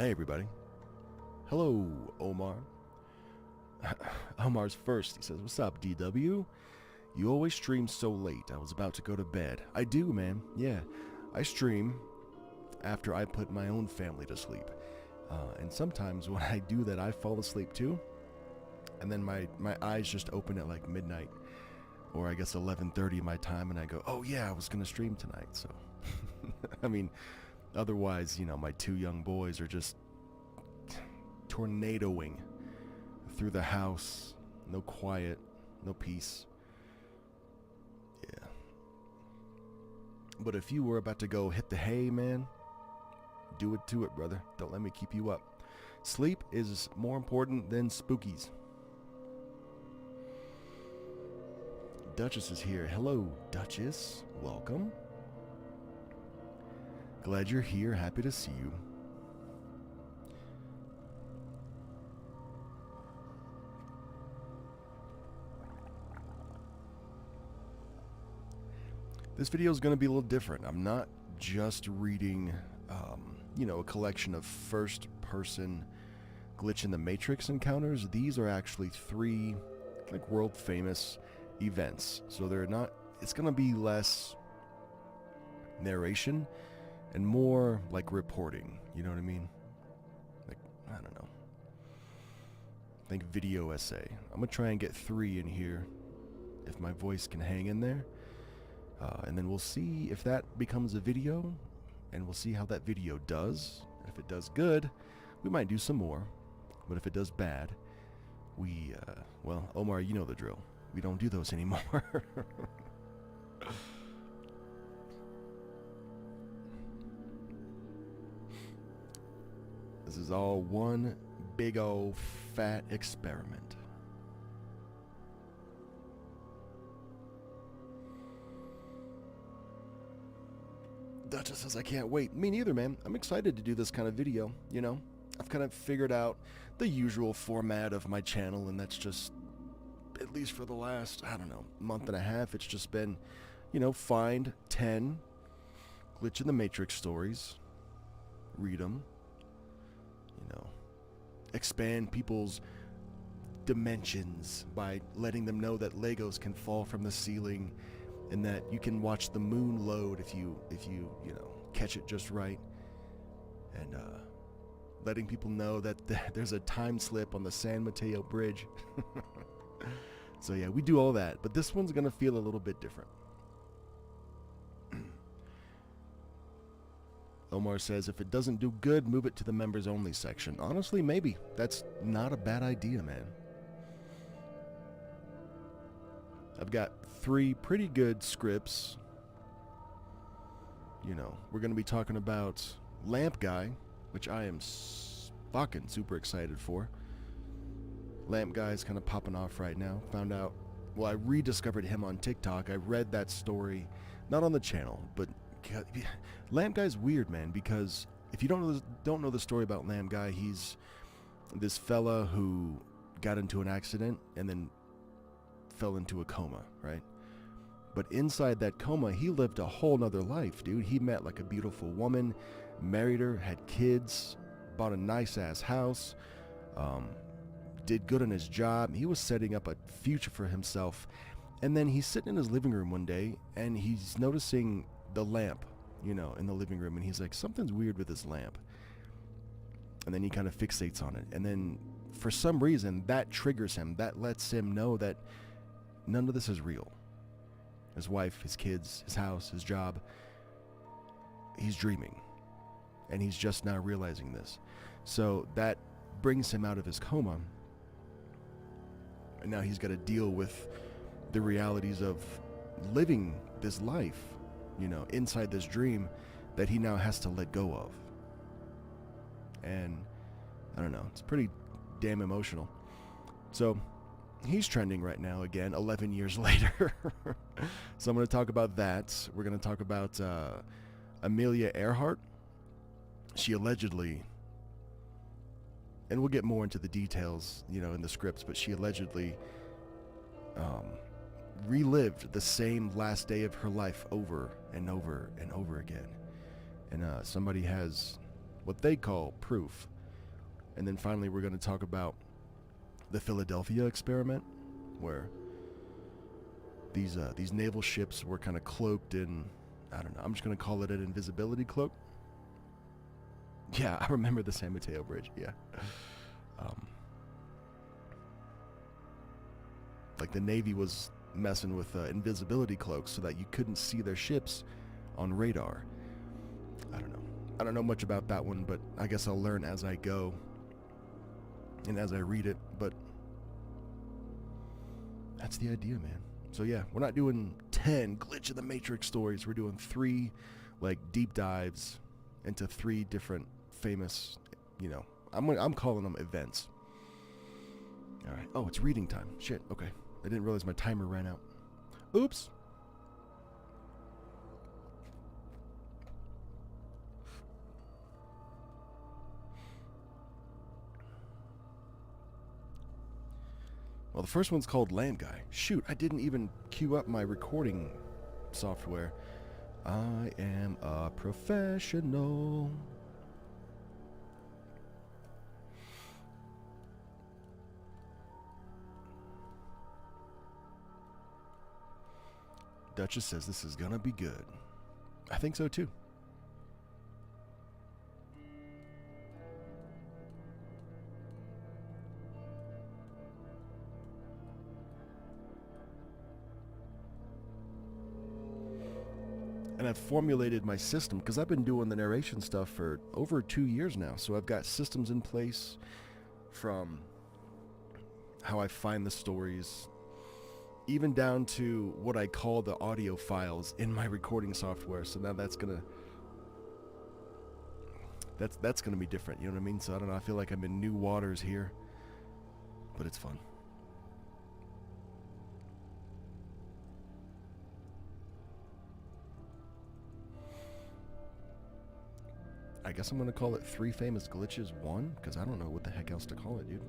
Hey everybody. Hello, Omar. Omar's first. He says, "What's up, DW? You always stream so late. I was about to go to bed." I do, man. Yeah. I stream after I put my own family to sleep. And sometimes when I do that, I fall asleep too. And then my eyes just open at like midnight. Or I guess 11:30 my time, and I go, "Oh yeah, I was going to stream tonight." So, I mean, otherwise, my two young boys are just tornadoing through the house. No quiet, no peace. Yeah. But if you were about to go hit the hay, man, do it to it, brother. Don't let me keep you up. Sleep is more important than spookies. Duchess is here. Hello, Duchess. Welcome. Glad you're here. Happy to see you. This video is going to be a little different. I'm not just reading, a collection of first-person glitch in the Matrix encounters. These are actually three, world-famous events. So they're not. It's going to be less narration and more like reporting. You know what I mean? I don't know. Think video essay. I'm going to try and get 3 in here if my voice can hang in there. And then we'll see if that becomes a video, and we'll see how that video does. And if it does good, we might do some more. But if it does bad, Omar, you know the drill. We don't do those anymore. This is all one big old fat experiment. Duchess says, "I can't wait." Me neither, man. I'm excited to do this kind of video, I've kind of figured out the usual format of my channel, and that's just, at least for the last, month and a half, it's just been, find 10 glitch in the Matrix stories, read them, expand people's dimensions by letting them know that Legos can fall from the ceiling, and that you can watch the moon load if you catch it just right, and letting people know that there's a time slip on the San Mateo Bridge. So yeah, we do all that, but this one's gonna feel a little bit different. Omar says, "If it doesn't do good, move it to the members only section." Honestly, maybe. That's not a bad idea, man. I've got 3 pretty good scripts. We're going to be talking about Lamp Guy, which I am fucking super excited for. Lamp Guy's kind of popping off right now. I rediscovered him on TikTok. I read that story, not on the channel, but Lamp Guy's weird, man, because if you don't know the story about Lamp Guy, he's this fella who got into an accident and then fell into a coma, right? But inside that coma, he lived a whole nother life, dude. He met a beautiful woman, married her, had kids, bought a nice ass house, did good on his job. He was setting up a future for himself. And then he's sitting in his living room one day, and he's noticing the lamp, in the living room, and he's like, something's weird with this lamp. And then he kind of fixates on it, and then for some reason that triggers him. That lets him know that none of this is real. His wife, his kids, his house, his job. He's dreaming. And he's just now realizing this. So that brings him out of his coma. And now he's got to deal with the realities of living this life, inside this dream that he now has to let go of. And I don't know, it's pretty damn emotional. So he's trending right now again, 11 years later. So I'm going to talk about that. We're going to talk about Amelia Earhart. She allegedly, and we'll get more into the details, in the scripts, but she allegedly relived the same last day of her life over and over and over again. And somebody has what they call proof And then finally we're going to talk about the Philadelphia experiment, where these naval ships were kind of cloaked in, I don't know, I'm just going to call it an invisibility cloak. Yeah, I remember the San Mateo Bridge, yeah. Like the Navy was messing with invisibility cloaks so that you couldn't see their ships on radar. I don't know. I don't know much about that one, but I guess I'll learn as I go and as I read it, but that's the idea, man. So yeah, we're not doing 10 Glitch of the Matrix stories. We're doing 3 like deep dives into 3 different famous, you know, I'm calling them events. All right. Oh, it's reading time. Shit. Okay. I didn't realize my timer ran out. Oops. Well, the first one's called Lamp Guy. Shoot, I didn't even queue up my recording software. I am a professional. Duchess says this is gonna be good. I think so too. And I've formulated my system because I've been doing the narration stuff for over 2 years now. So I've got systems in place, from how I find the stories, even down to what I call the audio files in my recording software. So now that's gonna be different, you know what I mean? So I don't know, I feel like I'm in new waters here, but it's fun. I guess I'm gonna call it 3 Famous Glitches 1, because I don't know what the heck else to call it, dude.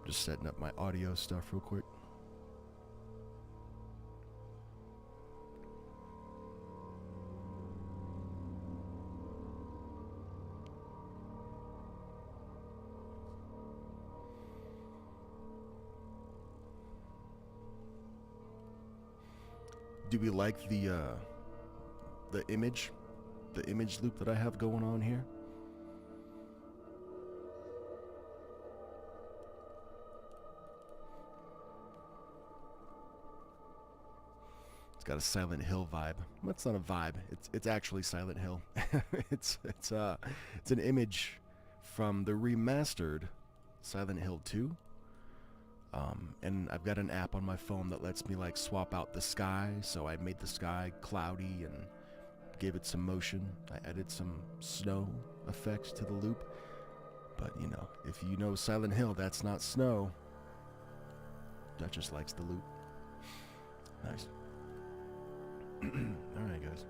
Just setting up my audio stuff real quick. Do we like the image loop that I have going on here? It's got a Silent Hill vibe. Well, it's not a vibe. It's actually Silent Hill. it's an image from the remastered Silent Hill 2. And I've got an app on my phone that lets me like swap out the sky. So I made the sky cloudy and gave it some motion. I added some snow effects to the loop. But you know, if you know Silent Hill, that's not snow. Duchess likes the loop. Nice. Alright, guys.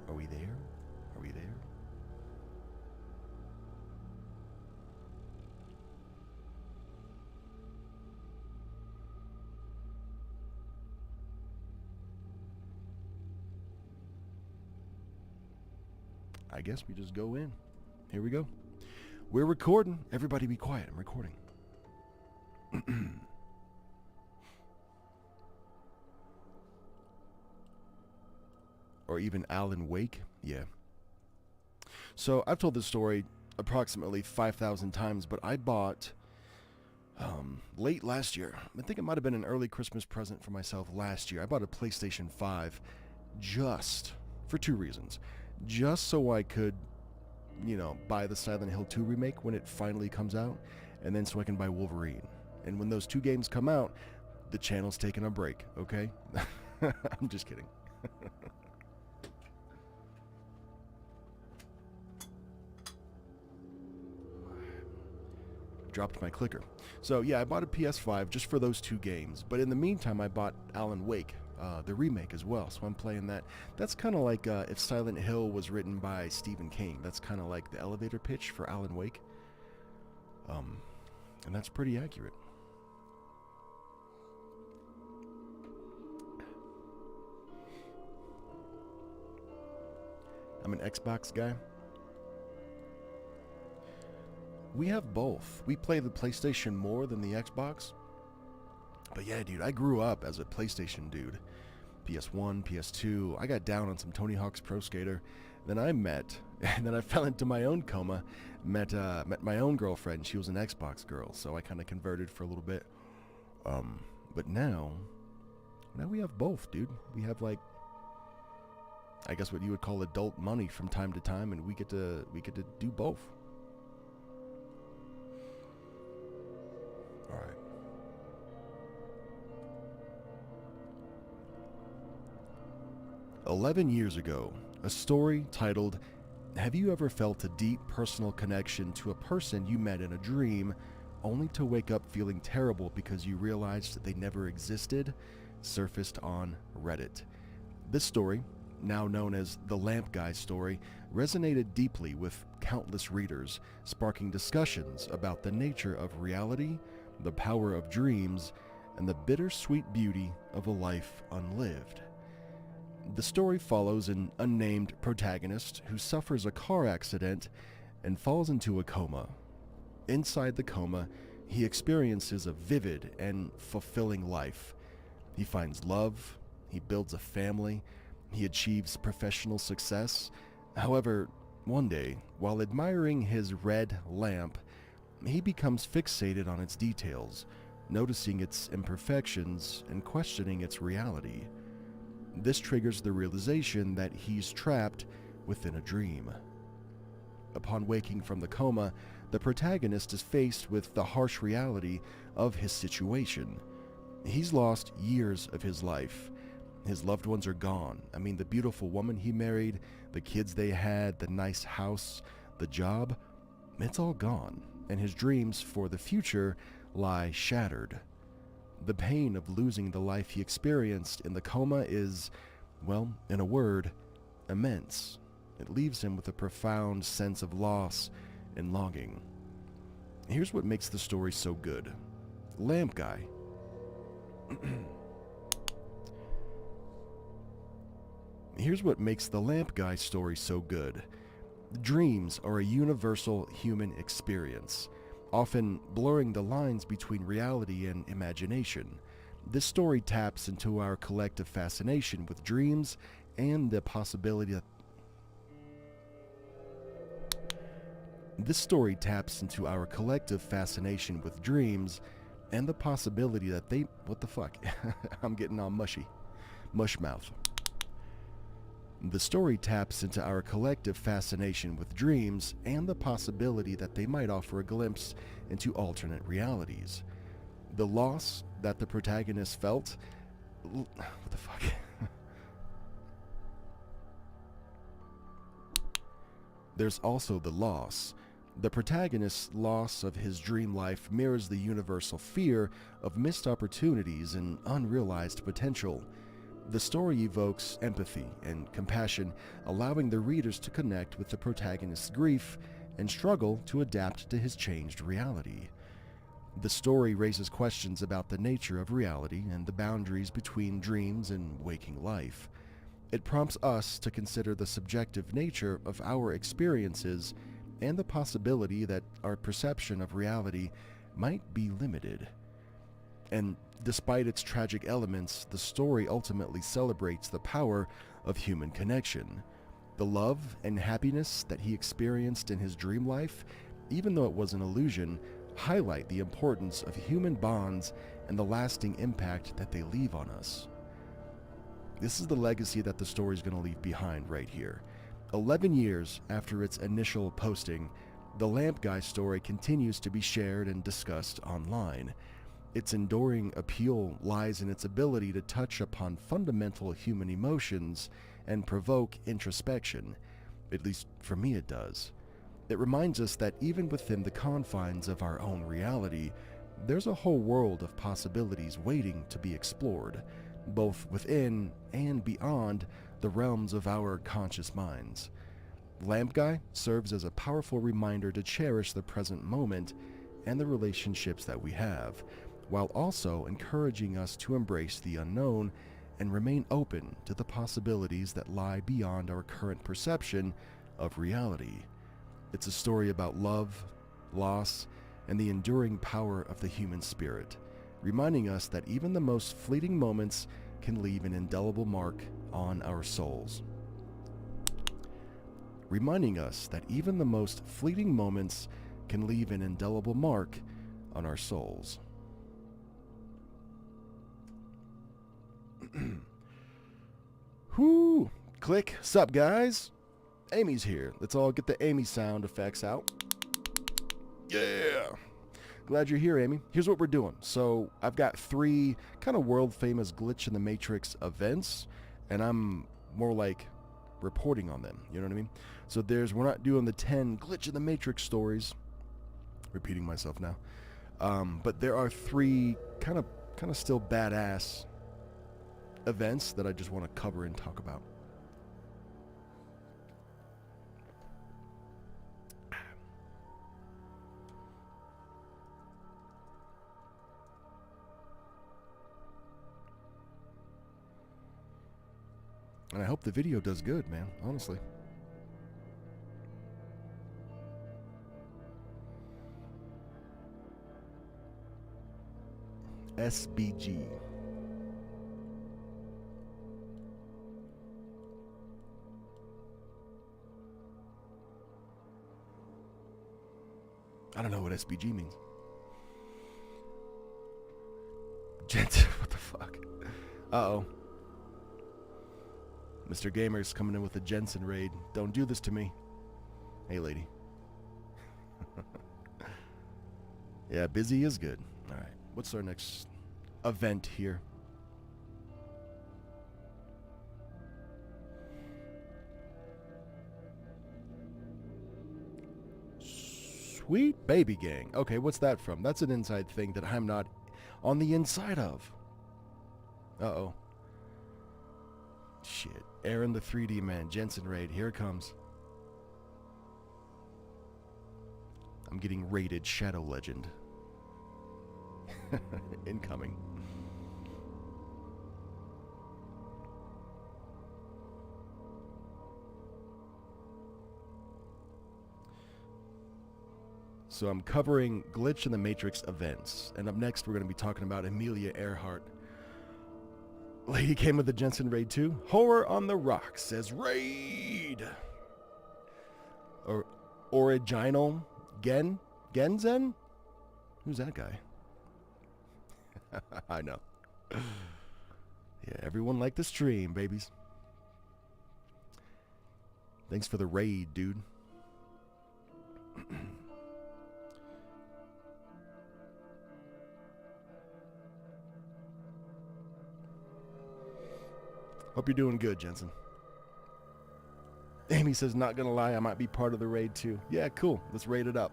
Are we there? Are we there? I guess we just go in. Here we go. We're recording. Everybody be quiet. I'm recording. Or even Alan Wake. Yeah. So I've told this story approximately 5,000 times, but I bought late last year. I think it might have been an early Christmas present for myself last year. I bought a PlayStation 5 just for 2 reasons. Just so I could, you know, buy the Silent Hill 2 remake when it finally comes out, and then so I can buy Wolverine. And when those 2 games come out, the channel's taking a break, okay? I'm just kidding. Dropped my clicker. So yeah, I bought a PS5 just for those 2 games, but in the meantime I bought Alan Wake the remake as well. So I'm playing that. That's kind of like if Silent Hill was written by Stephen King. That's kind of like the elevator pitch for Alan Wake. And that's pretty accurate. I'm an Xbox guy. We have both. We play the PlayStation more than the Xbox. But yeah, dude, I grew up as a PlayStation dude. PS1, PS2. I got down on some Tony Hawk's Pro Skater. Then I fell into my own coma. Met my own girlfriend. She was an Xbox girl, so I kind of converted for a little bit. But now we have both, dude. We have like, I guess what you would call adult money from time to time, and we get to do both. All right. "11 years ago, a story titled, 'Have you ever felt a deep personal connection to a person you met in a dream, only to wake up feeling terrible because you realized that they never existed?' surfaced on Reddit. This story, now known as the Lamp Guy story, resonated deeply with countless readers, sparking discussions about the nature of reality, the power of dreams, and the bittersweet beauty of a life unlived. The story follows an unnamed protagonist who suffers a car accident and falls into a coma. Inside the coma, he experiences a vivid and fulfilling life. He finds love, he builds a family, he achieves professional success. However, one day, while admiring his red lamp, he becomes fixated on its details, noticing its imperfections and questioning its reality. This triggers the realization that he's trapped within a dream. Upon waking from the coma, the protagonist is faced with the harsh reality of his situation. He's lost years of his life. His loved ones are gone. I mean, the beautiful woman he married, the kids they had, the nice house, the job, it's all gone, and his dreams for the future lie shattered. The pain of losing the life he experienced in the coma is, well, in a word, immense. It leaves him with a profound sense of loss and longing. Here's what makes the story so good. Lamp Guy. Here's what makes the Lamp Guy story so good. Dreams are a universal human experience, often blurring the lines between reality and imagination. This story taps into our collective fascination with dreams and the possibility that they... What the fuck? I'm getting all mushy. Mush mouth. The story taps into our collective fascination with dreams and the possibility that they might offer a glimpse into alternate realities. The loss that the protagonist felt... What the fuck? There's also the loss. The protagonist's loss of his dream life mirrors the universal fear of missed opportunities and unrealized potential. The story evokes empathy and compassion, allowing the readers to connect with the protagonist's grief and struggle to adapt to his changed reality. The story raises questions about the nature of reality and the boundaries between dreams and waking life. It prompts us to consider the subjective nature of our experiences and the possibility that our perception of reality might be limited. And despite its tragic elements, the story ultimately celebrates the power of human connection. The love and happiness that he experienced in his dream life, even though it was an illusion, highlight the importance of human bonds and the lasting impact that they leave on us. This is the legacy that the story is going to leave behind right here. 11 years after its initial posting, the Lamp Guy story continues to be shared and discussed online. Its enduring appeal lies in its ability to touch upon fundamental human emotions and provoke introspection. At least for me it does. It reminds us that even within the confines of our own reality, there's a whole world of possibilities waiting to be explored. both within and beyond the realms of our conscious minds. Lamp Guy serves as a powerful reminder to cherish the present moment and the relationships that we have, while also encouraging us to embrace the unknown and remain open to the possibilities that lie beyond our current perception of reality. It's a story about love, loss, and the enduring power of the human spirit, reminding us that even the most fleeting moments can leave an indelible mark on our souls. Reminding us that even the most fleeting moments can leave an indelible mark on our souls. Whoo! Click. Sup, guys? Amy's here. Let's all get the Amy sound effects out. Yeah! Glad you're here, Amy. Here's what we're doing. So, I've got 3 kind of world-famous Glitch in the Matrix events, and I'm more like reporting on them. You know what I mean? So we're not doing the 10 Glitch in the Matrix stories. Repeating myself now. But there are 3 kind of still badass events that I just want to cover and talk about. And I hope the video does good, man, honestly. SBG. I don't know what SBG means. Jensen, what the fuck? Uh-oh. Mr. Gamer's coming in with a Jensen raid. Don't do this to me. Hey, lady. Yeah, busy is good. All right. What's our next event here? Sweet Baby Gang. Okay, what's that from? That's an inside thing that I'm not on the inside of. Uh-oh. Shit. Aaron the 3D man. Jensen raid. Here it comes. I'm getting raided. Shadow Legend. Incoming. So I'm covering Glitch in the Matrix events. And up next, we're going to be talking about Amelia Earhart. Lady came with the Jensen raid too. Horror on the Rocks says raid. Or Original Genzen? Who's that guy? I know. Yeah, everyone liked the stream, babies. Thanks for the raid, dude. Hope you're doing good, Jensen. Amy says, not gonna lie, I might be part of the raid too. Yeah, cool. Let's raid it up.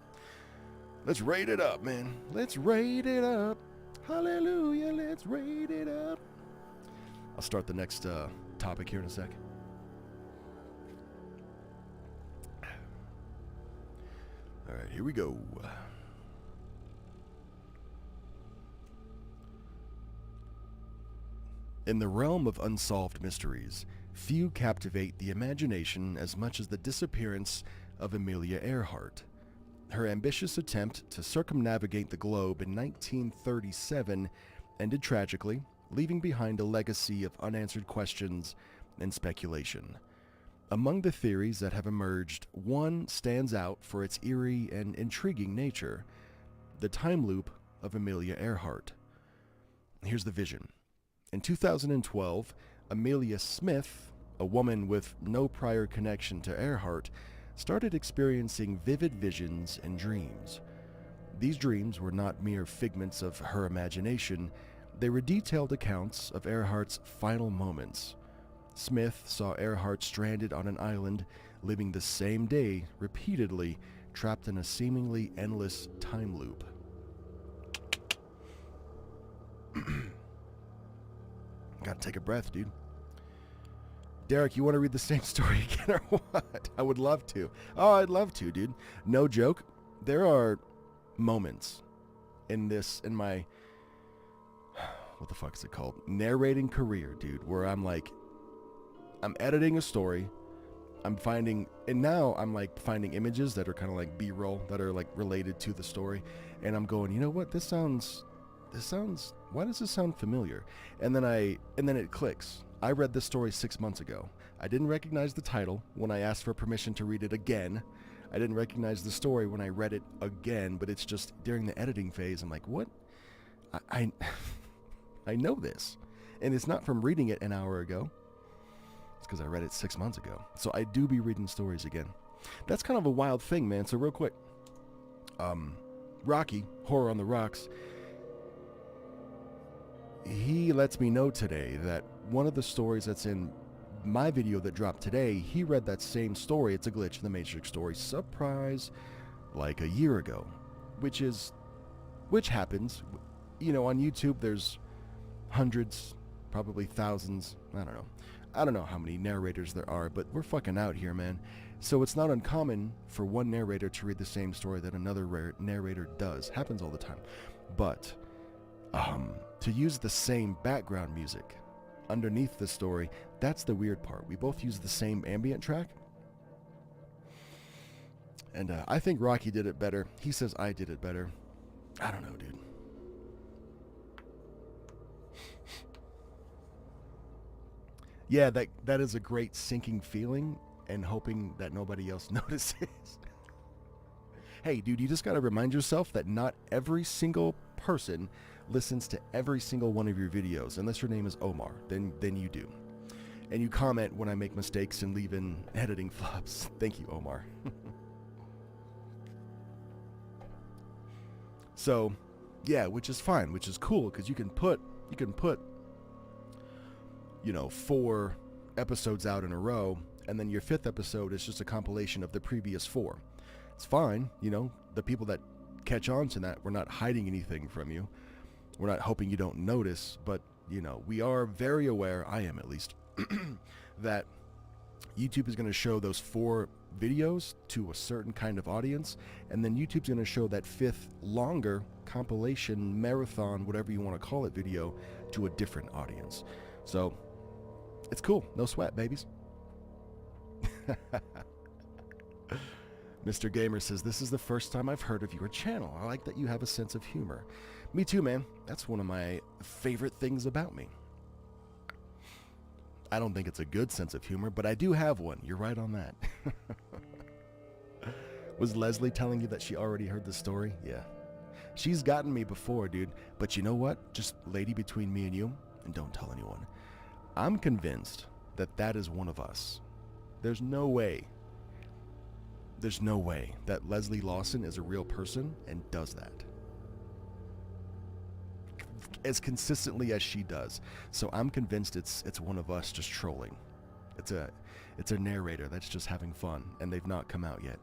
Let's raid it up, man. Let's raid it up. Hallelujah, let's raid it up. I'll start the next topic here in a sec. All right, here we go. In the realm of unsolved mysteries, few captivate the imagination as much as the disappearance of Amelia Earhart. Her ambitious attempt to circumnavigate the globe in 1937 ended tragically, leaving behind a legacy of unanswered questions and speculation. Among the theories that have emerged, one stands out for its eerie and intriguing nature: the time loop of Amelia Earhart. Here's the vision. In 2012, Amelia Smith, a woman with no prior connection to Earhart, started experiencing vivid visions and dreams. These dreams were not mere figments of her imagination, they were detailed accounts of Earhart's final moments. Smith saw Earhart stranded on an island, living the same day repeatedly, trapped in a seemingly endless time loop. Gotta take a breath, dude. Derek, you want to read the same story again or what? I would love to. Oh, I'd love to, dude. No joke. There are moments in my, what the fuck is it called? Narrating career, dude, where I'm editing a story. I'm finding images that are kind of like B-roll that are like related to the story. And I'm going, you know what? Why does this sound familiar? And then it clicks. I read this story 6 months ago. I didn't recognize the title when I asked for permission to read it again. I didn't recognize the story when I read it again, but it's just during the editing phase, I'm like, what? I know this. And it's not from reading it an hour ago. It's because I read it 6 months ago. So I do be reading stories again. That's kind of a wild thing, man. So real quick, Rocky, Horror on the Rocks, he lets me know today that one of the stories that's in my video that dropped today, he read that same story. It's a Glitch in the Matrix story. Surprise. Like a year ago. Which happens. You know, on YouTube there's hundreds, probably thousands. I don't know how many narrators there are, but we're fucking out here, man. So it's not uncommon for one narrator to read the same story that another narrator does. Happens all the time. But to use the same background music underneath the story, that's the weird part. We both use the same ambient track. And I think Rocky did it better. He says I did it better. I don't know, dude. Yeah, that is a great sinking feeling and hoping that nobody else notices. Hey, dude, you just got to remind yourself that not every single person listens to every single one of your videos, unless your name is Omar, then you do. And you comment when I make mistakes and leave in editing flops. Thank you, Omar. So, yeah, which is fine, which is cool, because you can put, 4 episodes out in a row, and then your 5th episode is just a compilation of the previous 4. It's fine, the people that catch on to that, we're not hiding anything from you. We're not hoping you don't notice, but, we are very aware, I am at least, that YouTube is going to show those 4 videos to a certain kind of audience, and then YouTube's going to show that 5th longer compilation, marathon, whatever you want to call it, video to a different audience. So, it's cool. No sweat, babies. Mr. Gamer says, this is the first time I've heard of your channel. I like that you have a sense of humor. Me too, man. That's one of my favorite things about me. I don't think it's a good sense of humor, but I do have one. You're right on that. Was Leslie telling you that she already heard the story? Yeah. She's gotten me before, dude. But you know what? Just lady between me and you, and don't tell anyone. I'm convinced that that is one of us. There's no way that Leslie Lawson is a real person and does that as consistently as she does. So I'm convinced it's one of us just trolling. It's a narrator that's just having fun, and they've not come out yet.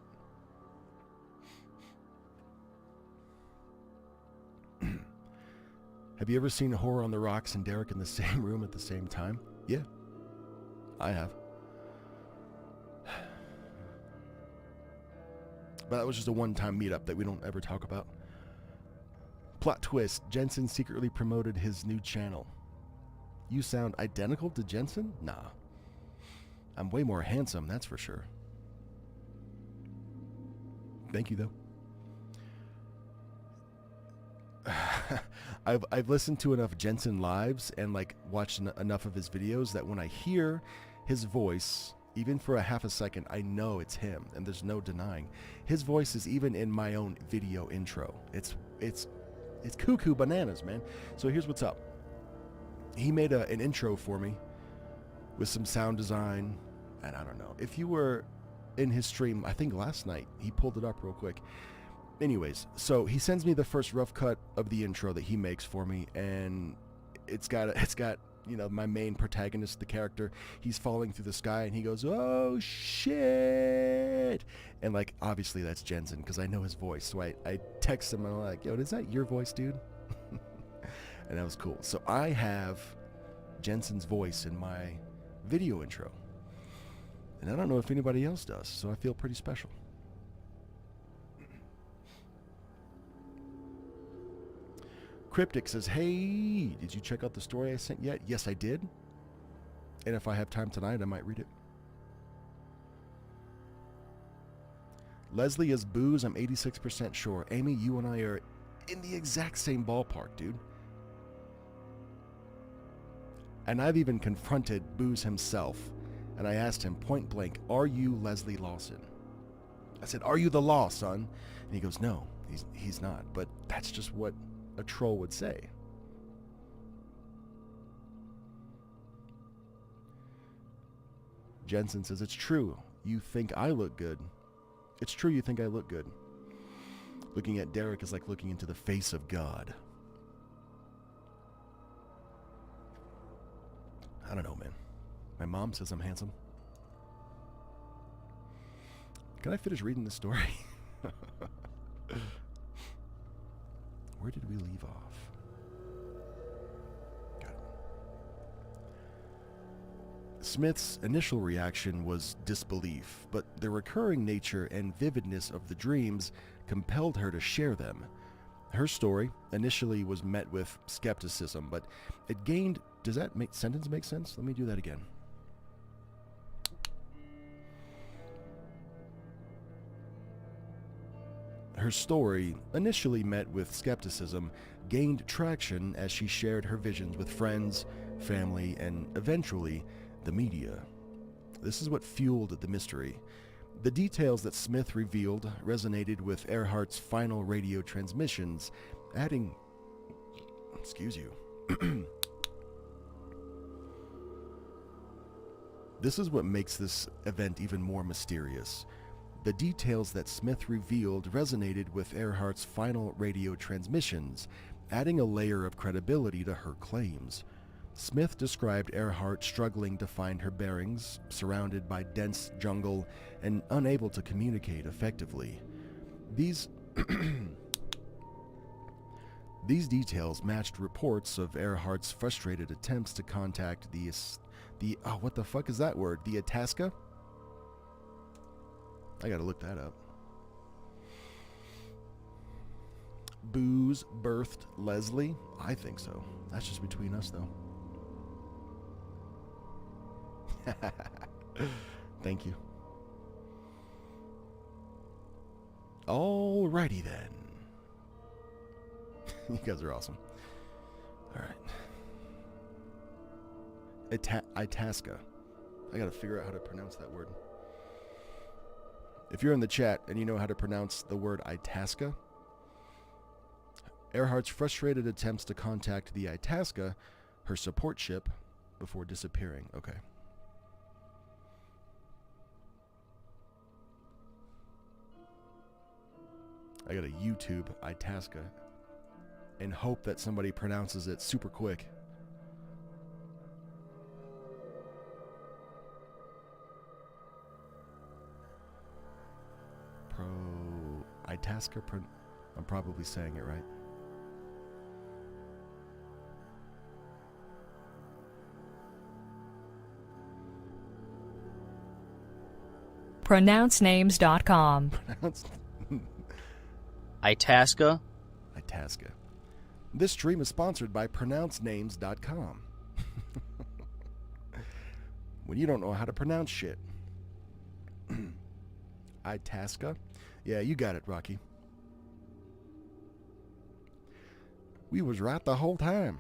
Have you ever seen Horror on the Rocks and Derek in the same room at the same time? Yeah, I have. But that was just a one-time meetup that we don't ever talk about. Plot twist, Jensen secretly promoted his new channel. You sound identical to Jensen? Nah. I'm way more handsome, that's for sure. Thank you, though. I've listened to enough Jensen lives and watched enough of his videos that when I hear his voice, even for a half a second, I know it's him, and there's no denying. His voice is even in my own video intro. It's cuckoo bananas, man. So here's what's up. He made an intro for me with some sound design, and I don't know. If you were in his stream, I think last night, he pulled it up real quick. Anyways, so he sends me the first rough cut of the intro that he makes for me, and it's got my main protagonist, the character, he's falling through the sky, and he goes, oh shit, and obviously that's Jensen, because I know his voice. So I text him, and I'm like, yo, is that your voice, dude? And that was cool. So I have Jensen's voice in my video intro. And I don't know if anybody else does, so I feel pretty special. Cryptic says, hey, did you check out the story I sent yet? Yes, I did. And if I have time tonight, I might read it. Leslie is booze. I'm 86% sure. Amy, you and I are in the exact same ballpark, dude. And I've even confronted Booze himself, and I asked him point blank, are you Leslie Lawson? I said, are you the law, son? And he goes, no, he's not. But that's just what a troll would say. Jensen says, it's true. You think I look good. It's true you think I look good. Looking at Derek is like looking into the face of God. I don't know, man. My mom says I'm handsome. Can I finish reading this story? Where did we leave off? Got it. Smith's initial reaction was disbelief, but the recurring nature and vividness of the dreams compelled her to share them. Her story initially was met with skepticism, but it gained... Does that sentence make sense? Let me do that again. Her story, initially met with skepticism, gained traction as she shared her visions with friends, family, and eventually the media. This is what fueled the mystery. The details that Smith revealed resonated with Earhart's final radio transmissions, adding... Excuse you. This is what makes this event even more mysterious. The details that Smith revealed resonated with Earhart's final radio transmissions, adding a layer of credibility to her claims. Smith described Earhart struggling to find her bearings, surrounded by dense jungle, and unable to communicate effectively. These details matched reports of Earhart's frustrated attempts to contact the what the fuck is that word? The Itasca? I gotta look that up. Booze birthed Leslie? I think so. That's just between us, though. Thank you. Alrighty then. You guys are awesome. Alright. Itasca. I gotta figure out how to pronounce that word. If you're in the chat and you know how to pronounce the word Itasca, Earhart's frustrated attempts to contact the Itasca, her support ship, before disappearing. Okay. I gotta YouTube Itasca and hope that somebody pronounces it super quick. Itasca, I'm probably saying it right. PronounceNames.com. Itasca? Itasca. This stream is sponsored by PronounceNames.com. When you don't know how to pronounce shit. Itasca? Yeah, you got it, Rocky. We was right the whole time.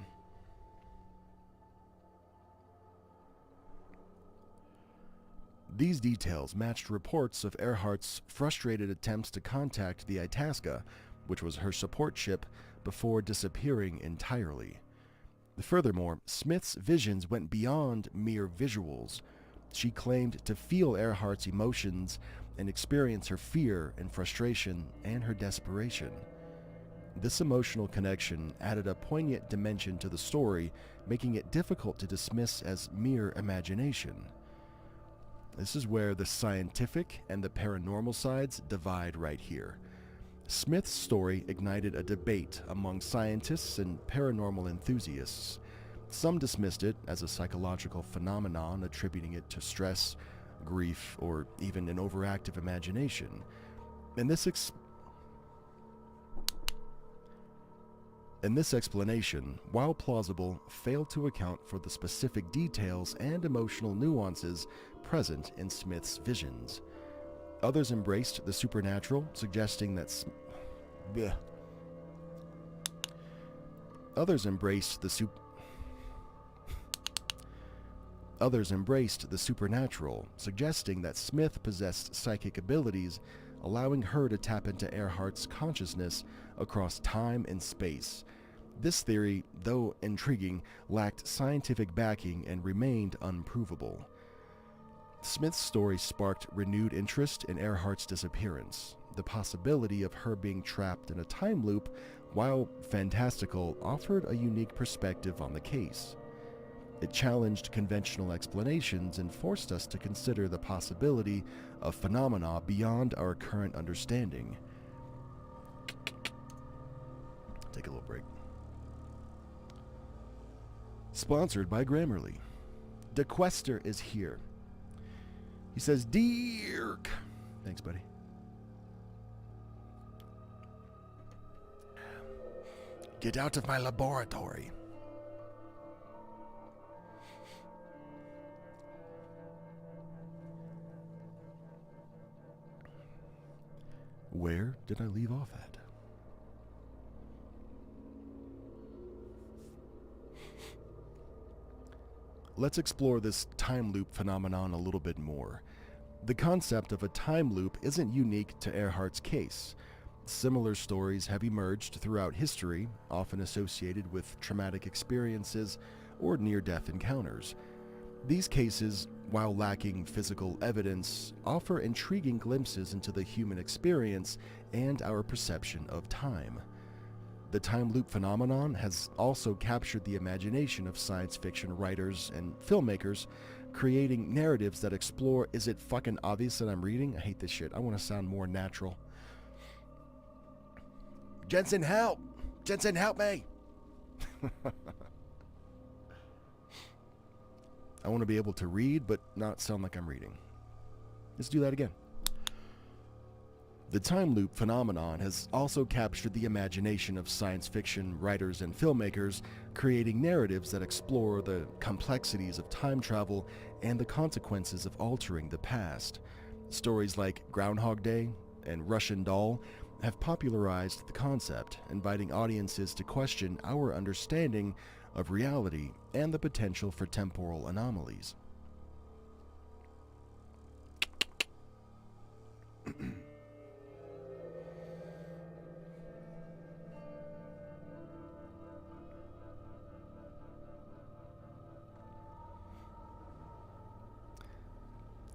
These details matched reports of Earhart's frustrated attempts to contact the Itasca, which was her support ship, before disappearing entirely. Furthermore, Smith's visions went beyond mere visuals. She claimed to feel Earhart's emotions and experience her fear and frustration and her desperation. This emotional connection added a poignant dimension to the story, making it difficult to dismiss as mere imagination. This is where the scientific and the paranormal sides divide right here. Smith's story ignited a debate among scientists and paranormal enthusiasts. Some dismissed it as a psychological phenomenon, attributing it to stress, grief, or even an overactive imagination. And this explanation, while plausible, failed to account for the specific details and emotional nuances present in Smith's visions. Others embraced the supernatural, suggesting that Others embraced the supernatural, suggesting that Smith possessed psychic abilities, allowing her to tap into Earhart's consciousness across time and space. This theory, though intriguing, lacked scientific backing and remained unprovable. Smith's story sparked renewed interest in Earhart's disappearance. The possibility of her being trapped in a time loop, while fantastical, offered a unique perspective on the case. It challenged conventional explanations and forced us to consider the possibility of phenomena beyond our current understanding. Take a little break. Sponsored by Grammarly. DeQuester is here. He says, Dirk. Thanks, buddy. Get out of my laboratory. Where did I leave off at? Let's explore this time loop phenomenon a little bit more. The concept of a time loop isn't unique to Earhart's case. Similar stories have emerged throughout history, often associated with traumatic experiences or near-death encounters. These cases, while lacking physical evidence, offer intriguing glimpses into the human experience and our perception of time. The time loop phenomenon has also captured the imagination of science fiction writers and filmmakers, creating narratives that explore, is it fucking obvious that I'm reading? I hate this shit. I want to sound more natural. Jensen, help! Jensen, help me! I want to be able to read, but not sound like I'm reading. Let's do that again. The time loop phenomenon has also captured the imagination of science fiction writers and filmmakers, creating narratives that explore the complexities of time travel and the consequences of altering the past. Stories like Groundhog Day and Russian Doll have popularized the concept, inviting audiences to question our understanding of reality and the potential for temporal anomalies.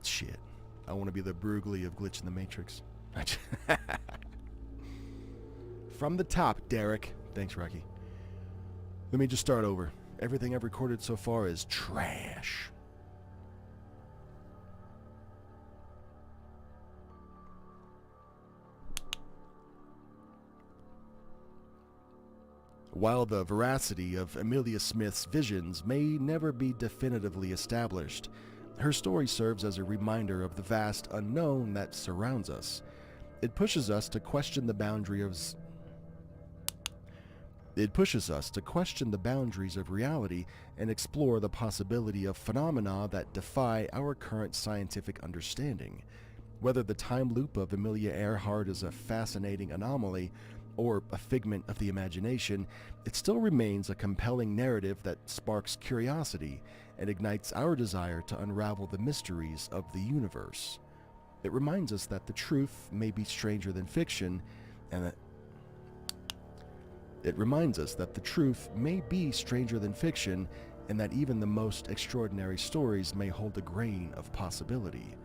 Shit. I want to be the Brugli of Glitch in the Matrix. From the top, Derek. Thanks, Rocky. Let me just start over. Everything I've recorded so far is trash. While the veracity of Amelia Smith's visions may never be definitively established, her story serves as a reminder of the vast unknown that surrounds us. It pushes us to question the boundaries of reality and explore the possibility of phenomena that defy our current scientific understanding. Whether the time loop of Amelia Earhart is a fascinating anomaly or a figment of the imagination, it still remains a compelling narrative that sparks curiosity and ignites our desire to unravel the mysteries of the universe. It reminds us that the truth may be stranger than fiction, and that even the most extraordinary stories may hold a grain of possibility.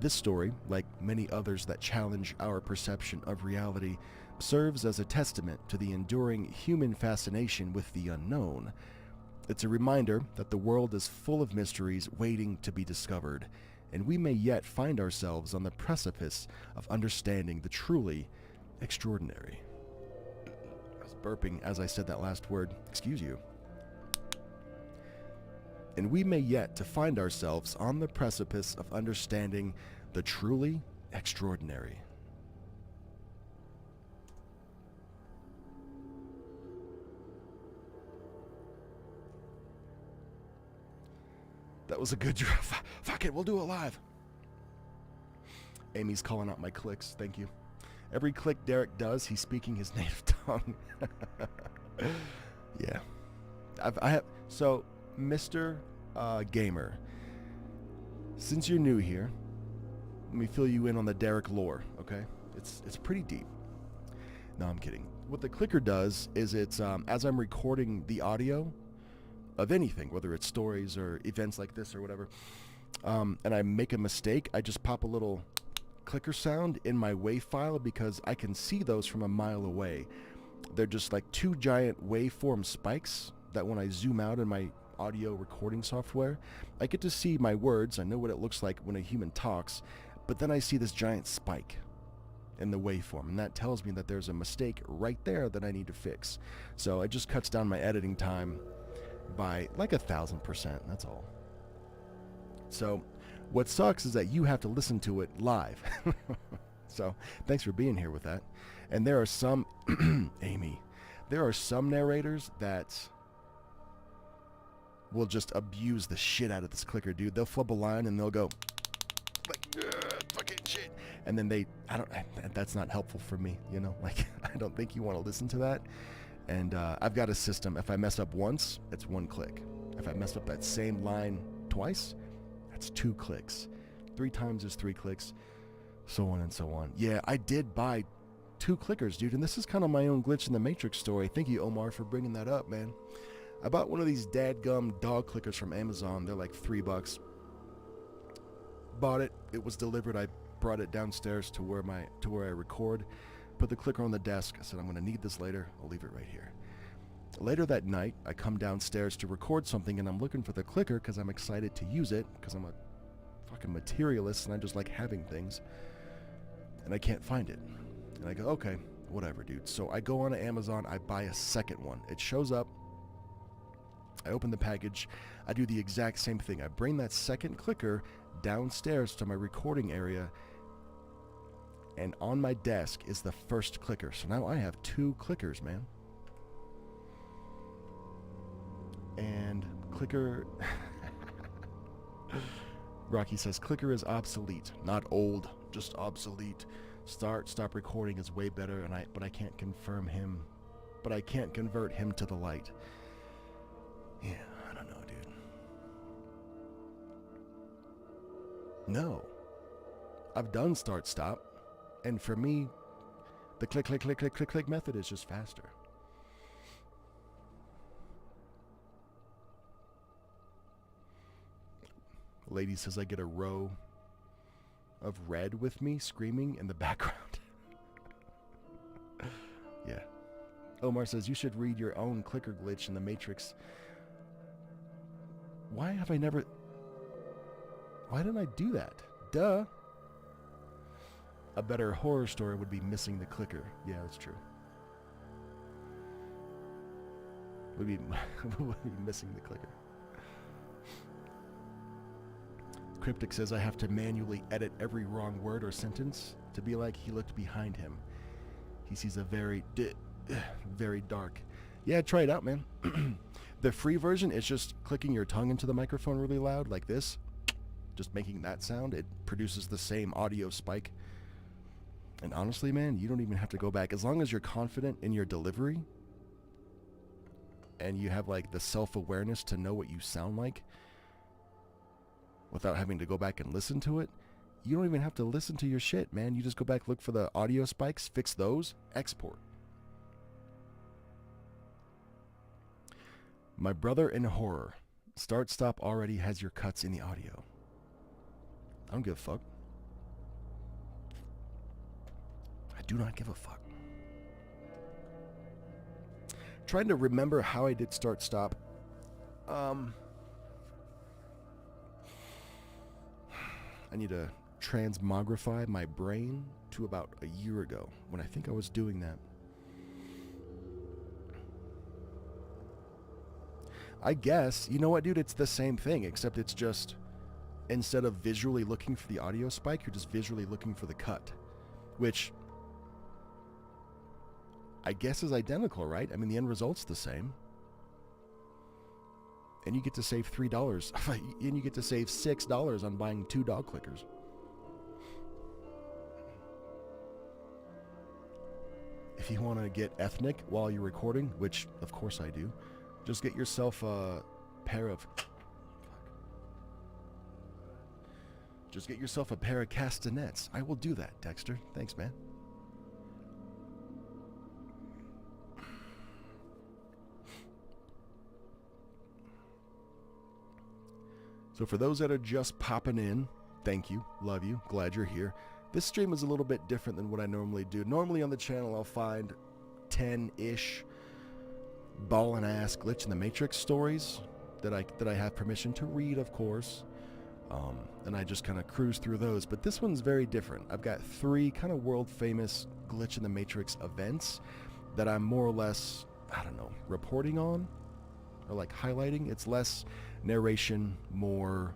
This story, like many others that challenge our perception of reality, serves as a testament to the enduring human fascination with the unknown. It's a reminder that the world is full of mysteries waiting to be discovered, and we may yet find ourselves on the precipice of understanding the truly extraordinary. I was burping as I said that last word. Excuse you. and we may yet to find ourselves on the precipice of understanding the truly extraordinary. That was a good draft. Fuck it, we'll do it live. Amy's calling out my clicks. Thank you. Every click Derek does, he's speaking his native tongue. Yeah. I have. So, Mr. Gamer, since you're new here, let me fill you in on the Derek lore, okay? It's pretty deep. No, I'm kidding. What the clicker does is it's, as I'm recording the audio of anything, whether it's stories or events like this or whatever, and I make a mistake, I just pop a little clicker sound in my WAV file because I can see those from a mile away. They're just like two giant waveform spikes that when I zoom out in my audio recording software, I get to see my words. I know what it looks like when a human talks, but then I see this giant spike in the waveform, and that tells me that there's a mistake right there that I need to fix. So it just cuts down my editing time by like 1,000%, that's all. So what sucks is that you have to listen to it live. So thanks for being here with that. And there are some, Amy, there are some narrators that will just abuse the shit out of this clicker, dude. They'll flub a line and they'll go, like, fucking shit. And then that's not helpful for me, you know? Like, I don't think you want to listen to that. And I've got a system. If I mess up once, it's 1 click. If I mess up that same line twice, that's 2 clicks. 3 times is 3 clicks, so on and so on. Yeah, I did buy 2 clickers, dude, and this is kind of my own glitch in the Matrix story. Thank you, Omar, for bringing that up, man. I bought one of these dadgum dog clickers from Amazon. They're like $3. Bought it. It was delivered. I brought it downstairs to where I record. Put the clicker on the desk. I said, I'm going to need this later. I'll leave it right here. Later that night, I come downstairs to record something, and I'm looking for the clicker because I'm excited to use it because I'm a fucking materialist and I just like having things. And I can't find it. And I go, okay, whatever, dude. So I go on to Amazon. I buy a second one. It shows up. I open the package. I do the exact same thing. I bring that second clicker downstairs to my recording area, and on my desk is the first clicker. So now I have 2 clickers, man. And clicker... Rocky says, clicker is obsolete. Not old, just obsolete. Stop recording is way better, but I can't confirm him. But I can't convert him to the light. Yeah, I don't know, dude. No. I've done start stop, and for me, the click click click click click click method is just faster. Lady says I get a row of red with me screaming in the background. Yeah. Omar says you should read your own clicker glitch in the Matrix. Why didn't I do that? Duh. A better horror story would be missing the clicker. Yeah, that's true. Would be missing the clicker. Cryptic says I have to manually edit every wrong word or sentence to be like he looked behind him. He sees a very dark. Yeah, try it out, man. The free version is just clicking your tongue into the microphone really loud, like this. Just making that sound. It produces the same audio spike. And honestly, man, you don't even have to go back. As long as you're confident in your delivery and you have like the self-awareness to know what you sound like without having to go back and listen to it, you don't even have to listen to your shit, man. You just go back, look for the audio spikes, fix those, export. My brother in horror. Start stop already has your cuts in the audio. I don't give a fuck. I do not give a fuck. Trying to remember how I did start stop. I need to transmogrify my brain to about a year ago when I think I was doing that. I guess. You know what, dude? It's the same thing, except it's just, instead of visually looking for the audio spike, you're just visually looking for the cut. Which, I guess is identical, right? I mean, the end result's the same. And you get to save $3. And you get to save $6 on buying 2 dog clickers. If you want to get ethnic while you're recording, which of course I do, just get yourself a pair of... Just get yourself a pair of castanets. I will do that, Dexter. Thanks, man. So for those that are just popping in, thank you, love you, glad you're here. This stream is a little bit different than what I normally do. Normally on the channel I'll find 10-ish ballin' ass Glitch in the Matrix stories that I have permission to read, of course. And I just kind of cruise through those. But this one's very different. I've got 3 kind of world famous Glitch in the Matrix events that I'm more or less, I don't know, reporting on or like highlighting. It's less narration, more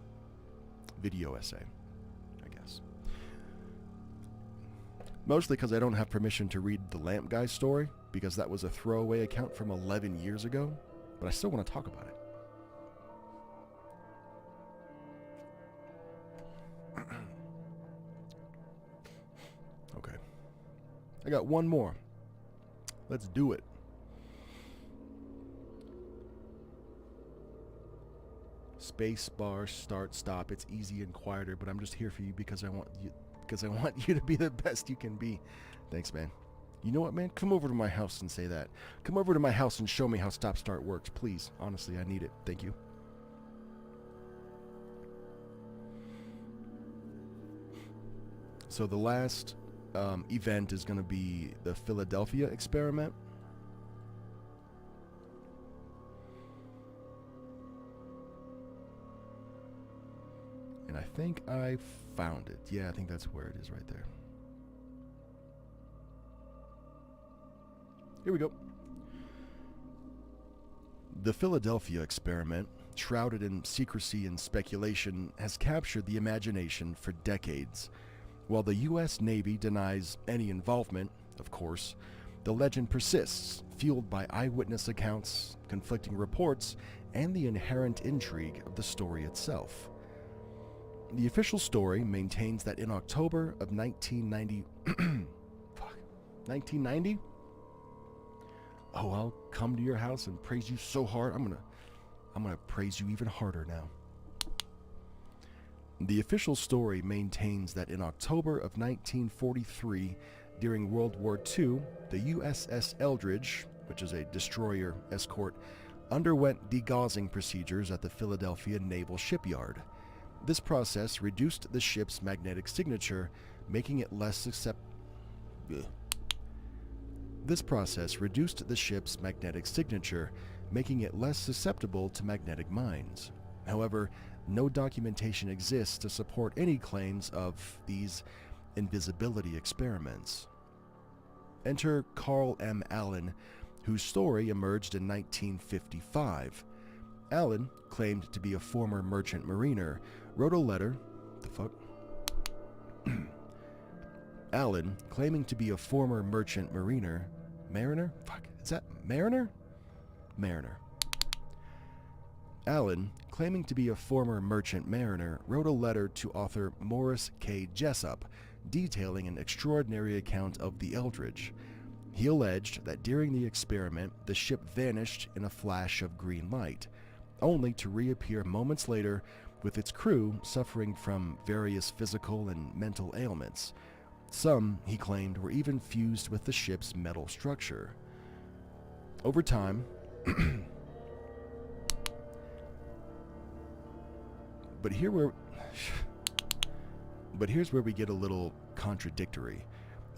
video essay, I guess. Mostly because I don't have permission to read the Lamp Guy story, because that was a throwaway account from 11 years ago, but I still want to talk about it. Okay. I got one more. Let's do it. Space bar, start, stop. It's easy and quieter, but I'm just here for you because I want you to be the best you can be. Thanks, man. You know what, man? Come over to my house and say that. Come over to my house and show me how stop start works, please. Honestly, I need it. Thank you. So the last event is going to be the Philadelphia experiment. And I think I found it. Yeah, I think that's where it is right there. Here we go. The Philadelphia experiment, shrouded in secrecy and speculation, has captured the imagination for decades. While the U.S. Navy denies any involvement, of course, the legend persists, fueled by eyewitness accounts, conflicting reports, and the inherent intrigue of the story itself. The official story maintains that in October of 1990... 1990? Oh, I'll come to your house and praise you so hard. I'm gonna praise you even harder now. The official story maintains that in October of 1943, during World War II, the USS Eldridge, which is a destroyer escort, underwent degaussing procedures at the Philadelphia Naval Shipyard. This process reduced the ship's magnetic signature, making it less susceptible to magnetic mines. However, no documentation exists to support any claims of these invisibility experiments. Enter Carl M. Allen, whose story emerged in 1955. Allen, claimed to be a former merchant mariner, wrote a letter... The fuck? Allen, claiming to be a former merchant mariner... Mariner? Fuck, is that Mariner? Mariner. Allen, claiming to be a former merchant mariner, wrote a letter to author Morris K. Jessup, detailing an extraordinary account of the Eldridge. He alleged that during the experiment, the ship vanished in a flash of green light, only to reappear moments later with its crew suffering from various physical and mental ailments. Some, he claimed, were even fused with the ship's metal structure. Over time... But here's where we get a little contradictory.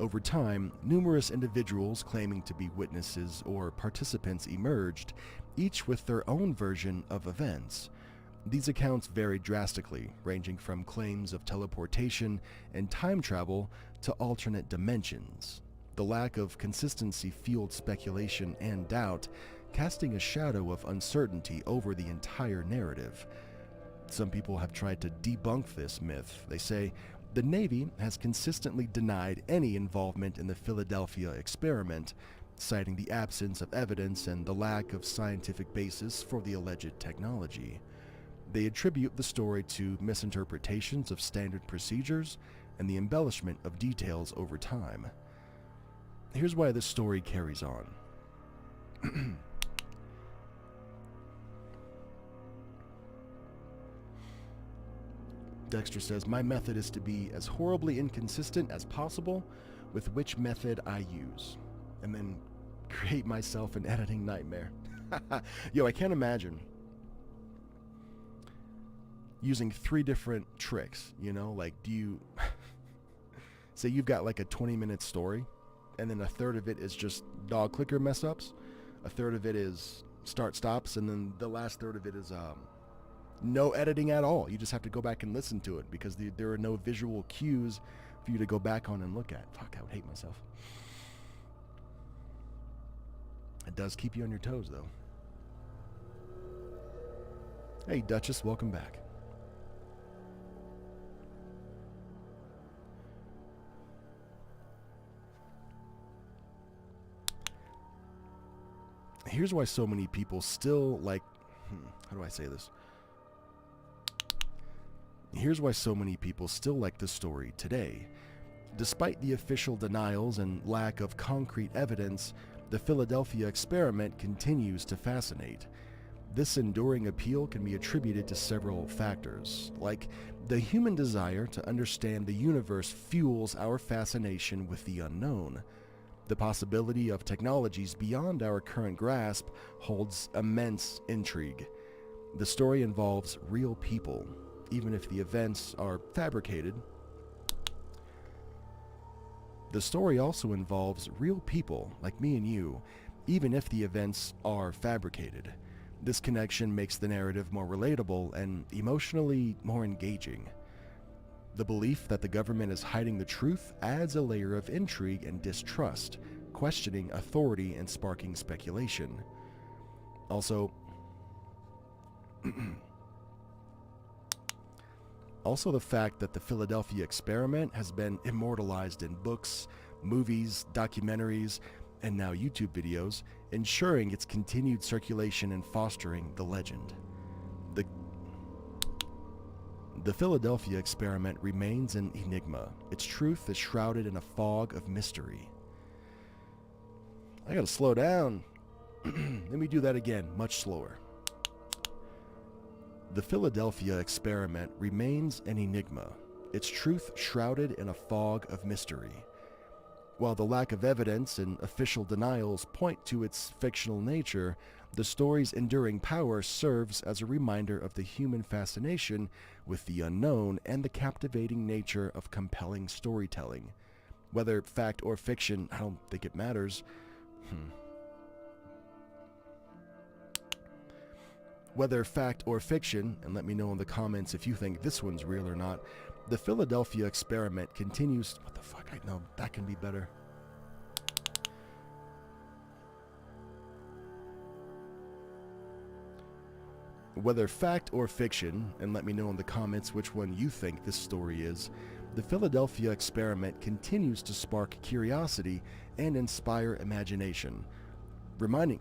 Over time, numerous individuals claiming to be witnesses or participants emerged, each with their own version of events. These accounts varied drastically, ranging from claims of teleportation and time travel to alternate dimensions. The lack of consistency fueled speculation and doubt, casting a shadow of uncertainty over the entire narrative. Some people have tried to debunk this myth. They say the Navy has consistently denied any involvement in the Philadelphia experiment, citing the absence of evidence and the lack of scientific basis for the alleged technology. They attribute the story to misinterpretations of standard procedures and the embellishment of details over time. Here's why this story carries on. Dexter says, my method is to be as horribly inconsistent as possible with which method I use, and then create myself an editing nightmare. Yo, I can't imagine using 3 different tricks, you know? Like, do you... say you've got like a 20-minute story, and then a third of it is just dog clicker mess-ups, a third of it is start-stops, and then the last third of it is no editing at all. You just have to go back and listen to it because there are no visual cues for you to go back on and look at. Fuck, I would hate myself. It does keep you on your toes, though. Hey, Duchess, welcome back. Here's why so many people still like... how do I say this? Here's why so many people still like the story today. Despite the official denials and lack of concrete evidence, the Philadelphia experiment continues to fascinate. This enduring appeal can be attributed to several factors, like the human desire to understand the universe fuels our fascination with the unknown. The possibility of technologies beyond our current grasp holds immense intrigue. The story involves real people, even if the events are fabricated. The story also involves real people like me and you, even if the events are fabricated. This connection makes the narrative more relatable and emotionally more engaging. The belief that the government is hiding the truth adds a layer of intrigue and distrust, questioning authority and sparking speculation. Also, the fact that the Philadelphia experiment has been immortalized in books, movies, documentaries, and now YouTube videos, ensuring its continued circulation and fostering the legend. The Philadelphia experiment remains an enigma. Its truth is shrouded in a fog of mystery. I gotta slow down. Let me do that again, much slower. The Philadelphia experiment remains an enigma, its truth shrouded in a fog of mystery. While the lack of evidence and official denials point to its fictional nature, the story's enduring power serves as a reminder of the human fascination with the unknown and the captivating nature of compelling storytelling. Whether fact or fiction, I don't think it matters. Whether fact or fiction, and let me know in the comments if you think this one's real or not, the Philadelphia experiment continues... What the fuck? I know, that can be better. Whether fact or fiction, and let me know in the comments which one you think this story is, the Philadelphia experiment continues to spark curiosity and inspire imagination, reminding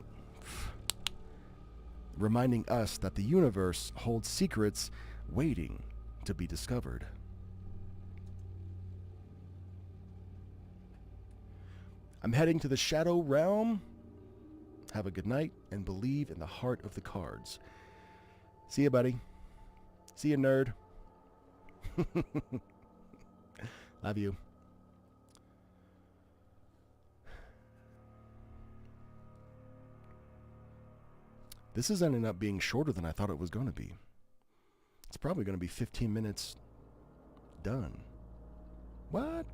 us that the universe holds secrets waiting to be discovered. I'm heading to the Shadow Realm. Have a good night and believe in the heart of the cards. See ya, buddy. See ya, nerd. Love you. This is ending up being shorter than I thought it was going to be. It's probably going to be 15 minutes done. What?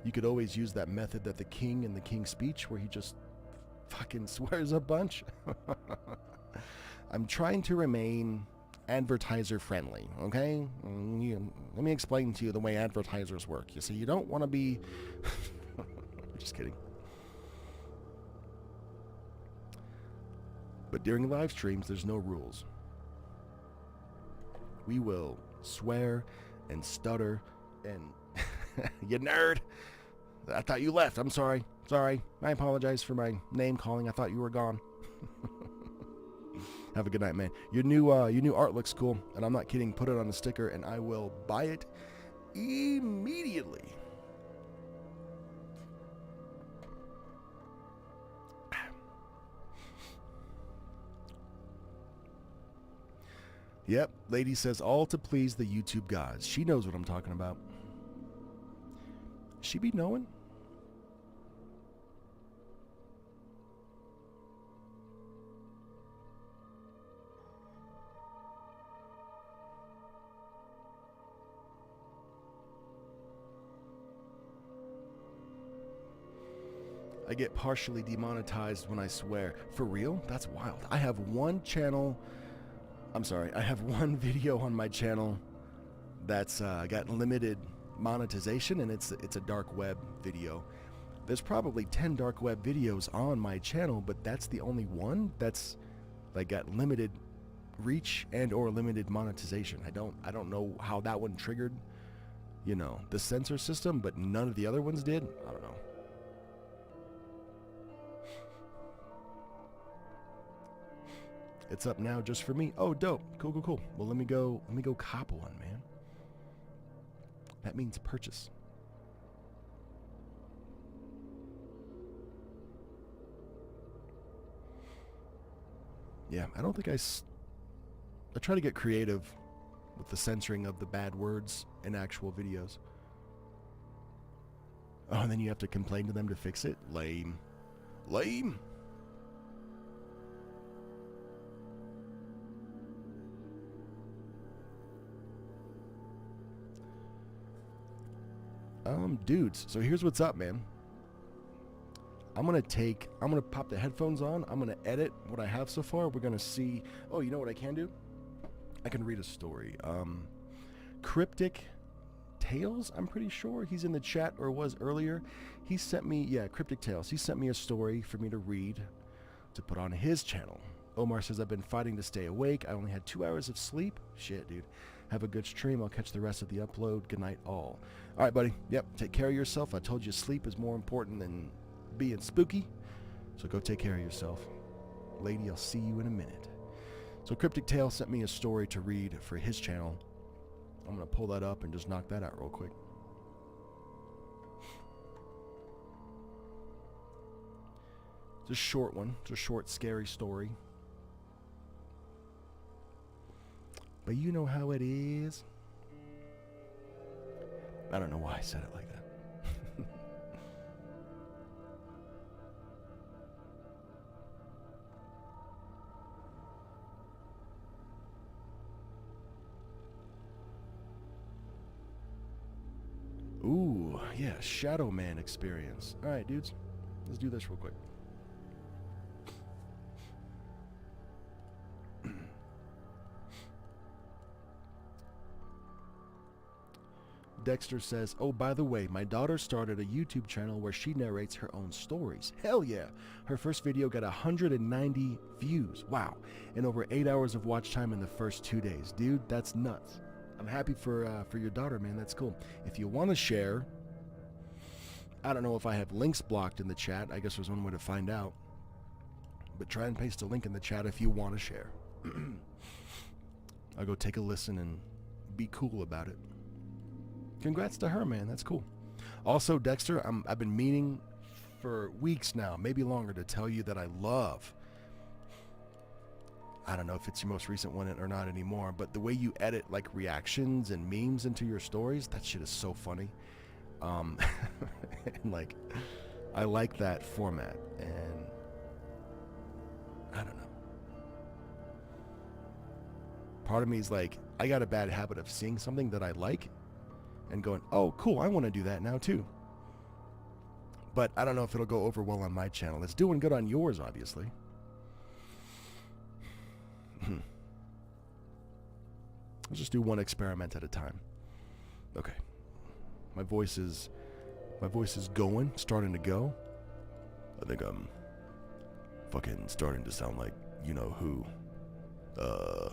You could always use that method that the king in the King's Speech where he just fucking swears a bunch. I'm trying to remain advertiser friendly, okay? Let me explain to you the way advertisers work. You see, you don't want to be... Just kidding. But during live streams, there's no rules. We will swear and stutter and... You nerd! I thought you left. I'm sorry. Sorry. I apologize for my name calling. I thought you were gone. Have a good night, man. Your new art looks cool, and I'm not kidding. Put it on a sticker, and I will buy it immediately. Yep, lady says all to please the YouTube gods. She knows what I'm talking about. She be knowing? I get partially demonetized when I swear. For real? That's wild. I have one channel... I'm sorry. I have one video on my channel that's got limited monetization, and it's a dark web video. There's probably 10 dark web videos on my channel, but that's the only one that's like got limited reach and or limited monetization. I don't know how that one triggered, you know, the censor system, but none of the other ones did. I don't know. It's up now just for me. Oh, dope. Cool. Well, let me go cop one, man. That means purchase. Yeah, I don't think I try to get creative with the censoring of the bad words in actual videos. Oh, and then you have to complain to them to fix it? Lame. Lame. Dudes, so here's what's up, man. I'm gonna pop the headphones on. I'm gonna edit what I have so far. We're gonna see. Oh, you know what I can do? I can read a story. Cryptic Tales, I'm pretty sure. He's in the chat, or was earlier. He sent me, Cryptic Tales. He sent me a story for me to read to put on his channel. Omar says, I've been fighting to stay awake. I only had 2 hours of sleep. Shit, dude. Have a good stream. I'll catch the rest of the upload. Good night, all. All right, buddy. Yep, take care of yourself. I told you sleep is more important than being spooky. So go take care of yourself. Lady, I'll see you in a minute. So Cryptic Tale sent me a story to read for his channel. I'm going to pull that up and just knock that out real quick. It's a short one. It's a short, scary story. But you know how it is. I don't know why I said it like that. Ooh, yeah, Shadow Man experience. All right, dudes. Let's do this real quick. Dexter says, oh, by the way, my daughter started a YouTube channel where she narrates her own stories. Hell yeah. Her first video got 190 views. Wow. And over 8 hours of watch time in the first 2 days. Dude, that's nuts. I'm happy for your daughter, man. That's cool. If you want to share, I don't know if I have links blocked in the chat. I guess there's one way to find out. But try and paste a link in the chat if you want to share. I'll go take a listen and be cool about it. Congrats to her, man. That's cool. Also, Dexter, I've been meaning for weeks now, maybe longer, to tell you that I love, I don't know if it's your most recent one or not anymore, but the way you edit like reactions and memes into your stories, that shit is so funny. And like, I like that format, and I don't know. Part of me is like, I got a bad habit of seeing something that I like and going, oh, cool, I want to do that now too. But I don't know if it'll go over well on my channel. It's doing good on yours, obviously. Let's just do one experiment at a time. Okay. My voice is My voice is going, starting to go. I think I'm fucking starting to sound like you know who. Let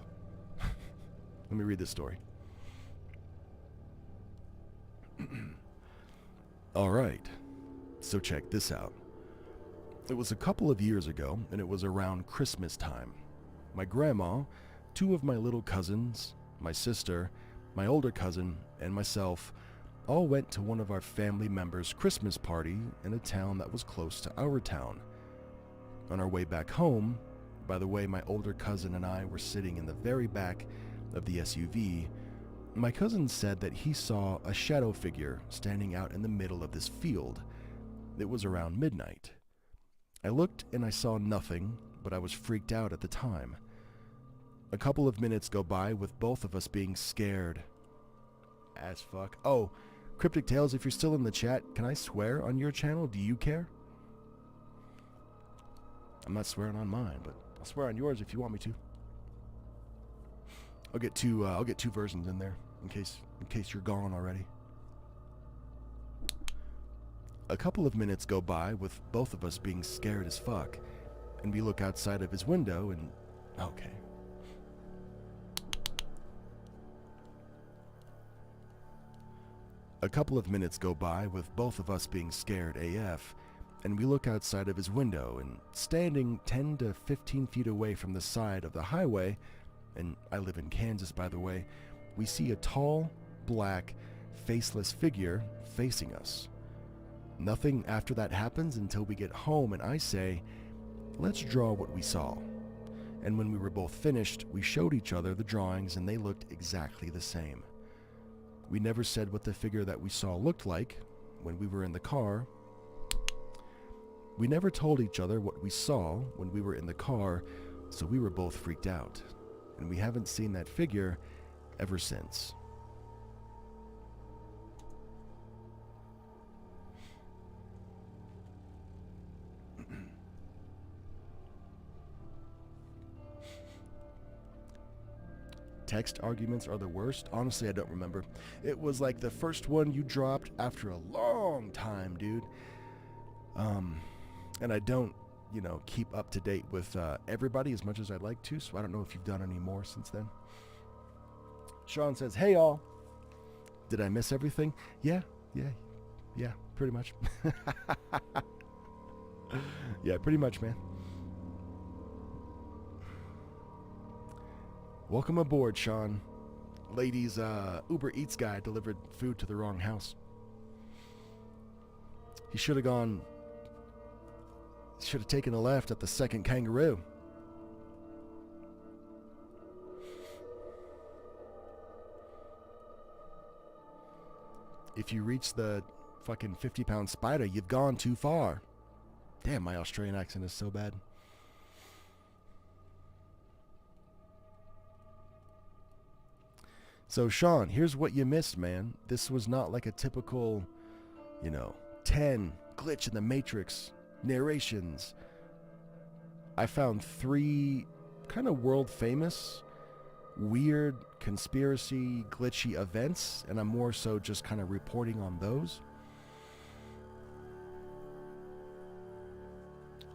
me read this story. Alright, so check this out. It was a couple of years ago, and it was around Christmas time. My grandma, two of my little cousins, my sister, my older cousin, and myself all went to one of our family members' Christmas party in a town that was close to our town. On our way back home, by the way, my older cousin and I were sitting in the very back of the SUV, my cousin said that he saw a shadow figure standing out in the middle of this field. It was around midnight. I looked and I saw nothing, but I was freaked out at the time. A couple of minutes go by with both of us being scared as fuck. Oh, Cryptic Tales, if you're still in the chat, can I swear on your channel? Do you care? I'm not swearing on mine, but I'll swear on yours if you want me to. I'll get two versions in there in case you're gone already. A couple of minutes go by with both of us being scared as fuck, and we look outside of his window and okay. A couple of minutes go by with both of us being scared AF, and we look outside of his window and standing 10 to 15 feet away from the side of the highway, and I live in Kansas by the way, we see a tall, black, faceless figure facing us. Nothing after that happens until we get home and I say, let's draw what we saw. And when we were both finished, we showed each other the drawings and they looked exactly the same. We never said what the figure that we saw looked like when we were in the car. We never told each other what we saw when we were in the car, so we were both freaked out. And we haven't seen that figure ever since. Text arguments are the worst. Honestly, I don't remember. It was like the first one you dropped after a long time, dude. And I don't, keep up to date with everybody as much as I'd like to, so I don't know if you've done any more since then. Sean says, hey all. Did I miss everything? Yeah, pretty much. Yeah, pretty much, man. Welcome aboard, Sean. Ladies, Uber Eats guy delivered food to the wrong house. He should have taken a left at the second kangaroo. If you reach the fucking 50-pound spider, you've gone too far. Damn, my Australian accent is so bad. So, Sean, here's what you missed, man. This was not like a typical, 10 glitch in the Matrix narrations. I found 3 kind of world famous, weird conspiracy glitchy events, and I'm more so just kind of reporting on those.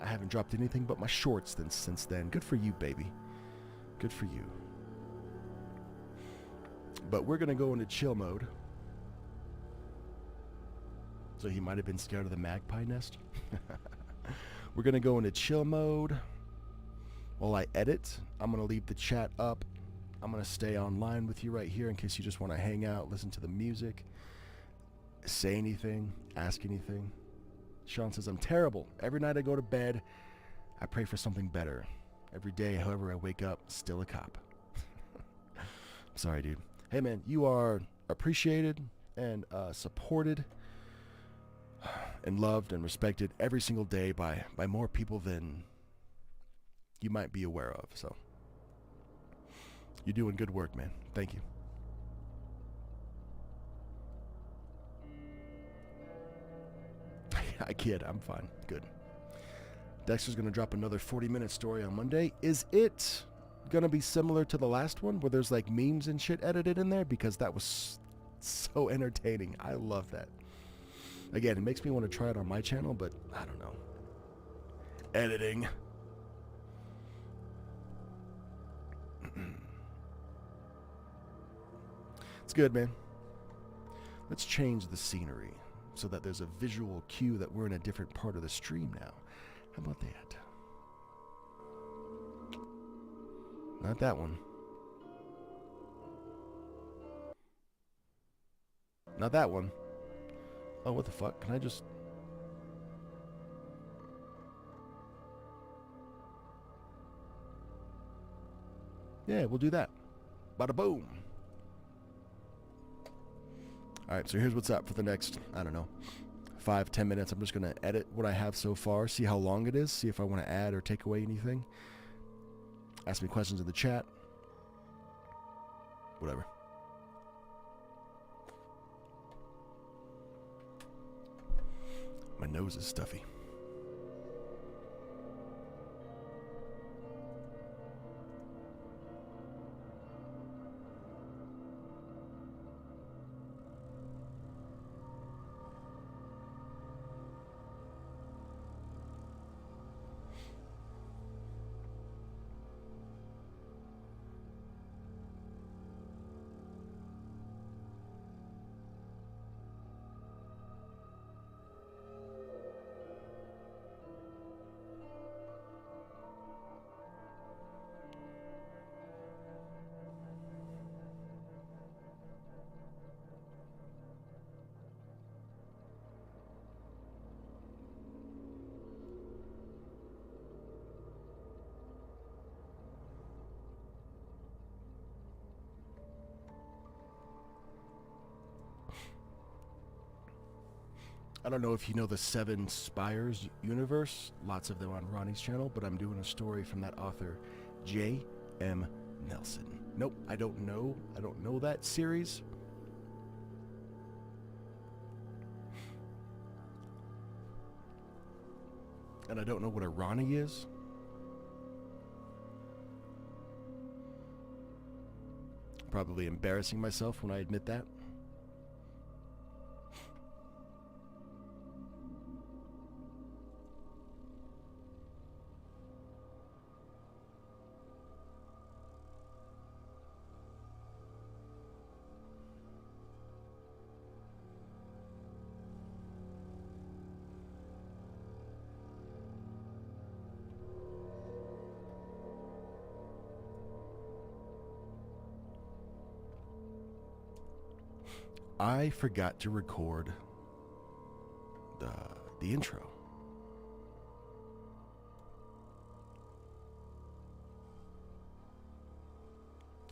I haven't dropped anything but my shorts since then. Good for you, baby. Good for you. But we're going to go into chill mode. So he might have been scared of the magpie nest. We're going to go into chill mode. While I edit, I'm going to leave the chat up. I'm going to stay online with you right here in case you just want to hang out, listen to the music, say anything, ask anything. Sean says, I'm terrible. Every night I go to bed, I pray for something better. Every day, however, I wake up, still a cop. Sorry, dude. Hey, man, you are appreciated and supported and loved and respected every single day by more people than you might be aware of. So you're doing good work, man. Thank you. I kid. I'm fine. Good. Dexter's going to drop another 40-minute story on Monday. Is it going to be similar to the last one where there's like memes and shit edited in there? Because that was so entertaining. I love that. Again, it makes me want to try it on my channel, but I don't know. Editing. It's good, man. Let's change the scenery so that there's a visual cue that we're in a different part of the stream now. How about that? Not that one. Not that one. Oh, what the fuck? Can I just... Yeah, we'll do that. Bada boom. Alright, so here's what's up for the next, I don't know, 5-10 minutes. I'm just going to edit what I have so far, see how long it is, see if I want to add or take away anything. Ask me questions in the chat. Whatever. My nose is stuffy. I don't know if you know the Seven Spires universe, lots of them on Ronnie's channel, but I'm doing a story from that author, J.M. Nelson. Nope, I don't know that series. And I don't know what a Ronnie is. Probably embarrassing myself when I admit that. I forgot to record the intro.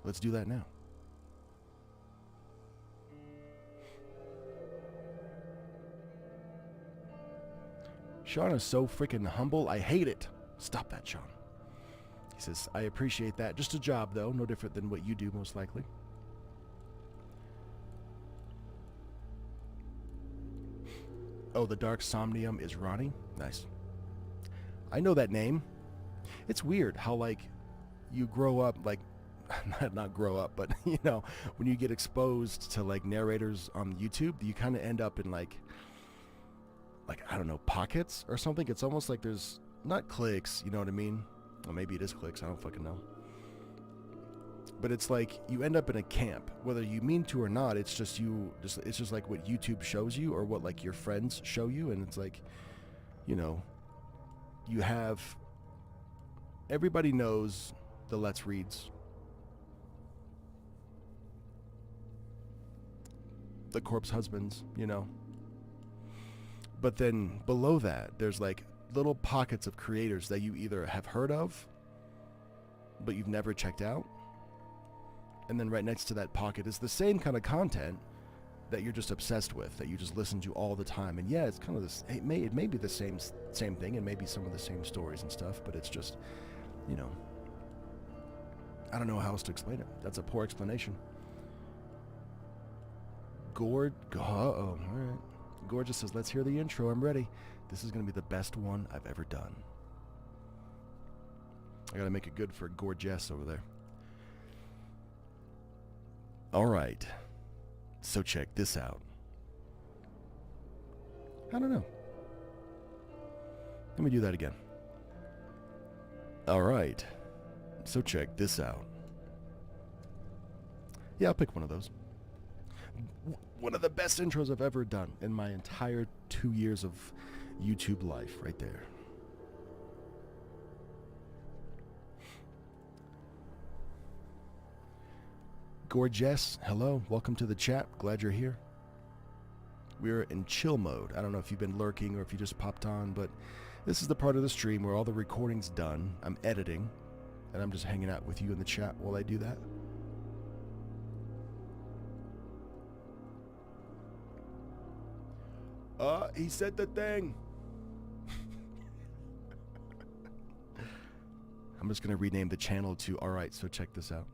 Let's do that now. Sean is so freaking humble. I hate it. Stop that, Sean. He says, I appreciate that. Just a job, though. No different than what you do, most likely. Oh, the Dark Somnium is Ronnie? Nice. I know that name. It's weird how, like, you grow up, like, not grow up, but, you know, when you get exposed to, like, narrators on YouTube, you kind of end up in, like, I don't know, pockets or something. It's almost like there's, not cliques, you know what I mean? Or maybe it is cliques, I don't fucking know. But it's like you end up in a camp, whether you mean to or not. It's just it's just like what YouTube shows you or what like your friends show you. And it's like, you know, you have, everybody knows the Let's Reads, the Corpse Husbands, you know. But then below that, there's like little pockets of creators that you either have heard of, but you've never checked out. And then right next to that pocket is the same kind of content that you're just obsessed with, that you just listen to all the time. And yeah, it's kind of this, it may be the same thing and maybe some of the same stories and stuff, but it's just, you know, I don't know how else to explain it. That's a poor explanation. All right. Gorgeous says, let's hear the intro. I'm ready. This is going to be the best one I've ever done. I got to make it good for Gorgeous over there. All right. So check this out. I don't know. Let me do that again. All right. So check this out. Yeah, I'll pick one of those. One of the best intros I've ever done in my entire 2 years of YouTube life, right there. Gorgeous, hello, welcome to the chat. Glad you're here. We're in chill mode. I don't know if you've been lurking or if you just popped on, but this is the part of the stream where all the recording's done. I'm editing, and I'm just hanging out with you in the chat while I do that. He said the thing. I'm just going to rename the channel to Alright, so check this out.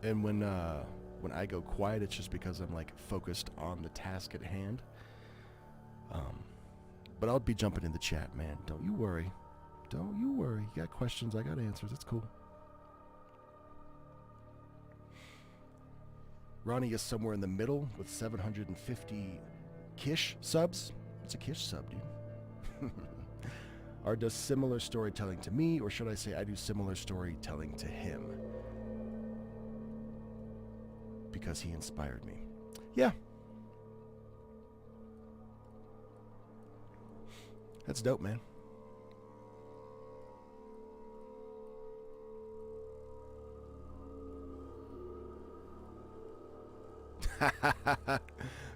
And when I go quiet, it's just because I'm like focused on the task at hand. But I'll be jumping in the chat, man. Don't you worry. Don't you worry. You got questions, I got answers. It's cool. Ronnie is somewhere in the middle with 750 Kish subs. It's a Kish sub, dude. Or does similar storytelling to me, or should I say I do similar storytelling to him? Because he inspired me. Yeah. That's dope, man.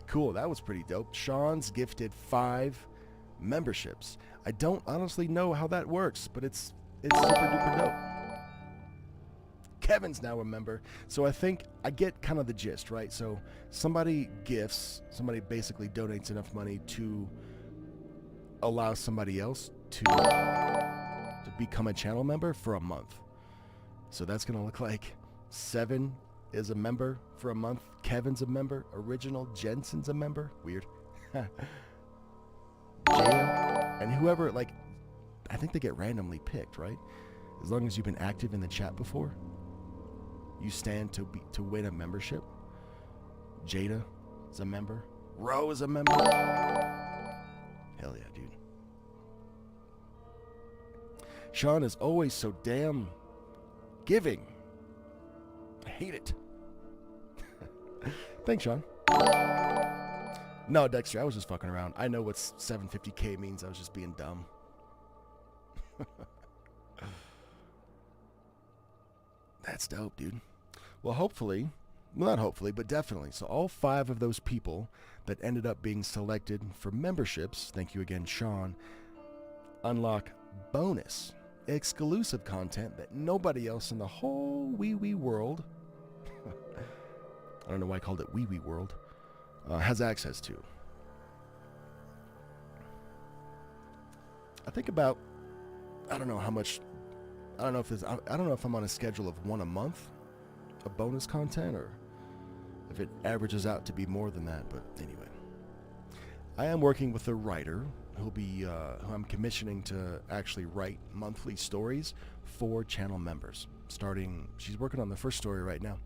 Cool, that was pretty dope. Sean's gifted 5 memberships. I don't honestly know how that works, but it's super duper dope. Kevin's now a member, so I think I get kind of the gist, right? So somebody basically donates enough money to allow somebody else to become a channel member for a month. So that's gonna look like 7 is a member for a month, Kevin's a member, Original Jensen's a member, weird. Jaya, and whoever, like, I think they get randomly picked, right? As long as you've been active in the chat before, you stand to win a membership. Jada is a member. Ro is a member. Hell yeah, dude. Sean is always so damn giving. I hate it. Thanks, Sean. No, Dexter, I was just fucking around. I know what 750K means. I was just being dumb. That's dope, dude. Well, hopefully, well, not hopefully, but definitely. So all 5 of those people that ended up being selected for memberships, thank you again, Sean, unlock bonus, exclusive content that nobody else in the whole wee world, I don't know why I called it wee world, has access to. I think about, I don't know how much, I don't know if I'm on a schedule of 1 a month of bonus content, or if it averages out to be more than that, but anyway. I am working with a writer who I'm commissioning to actually write monthly stories for channel members. She's working on the first story right now.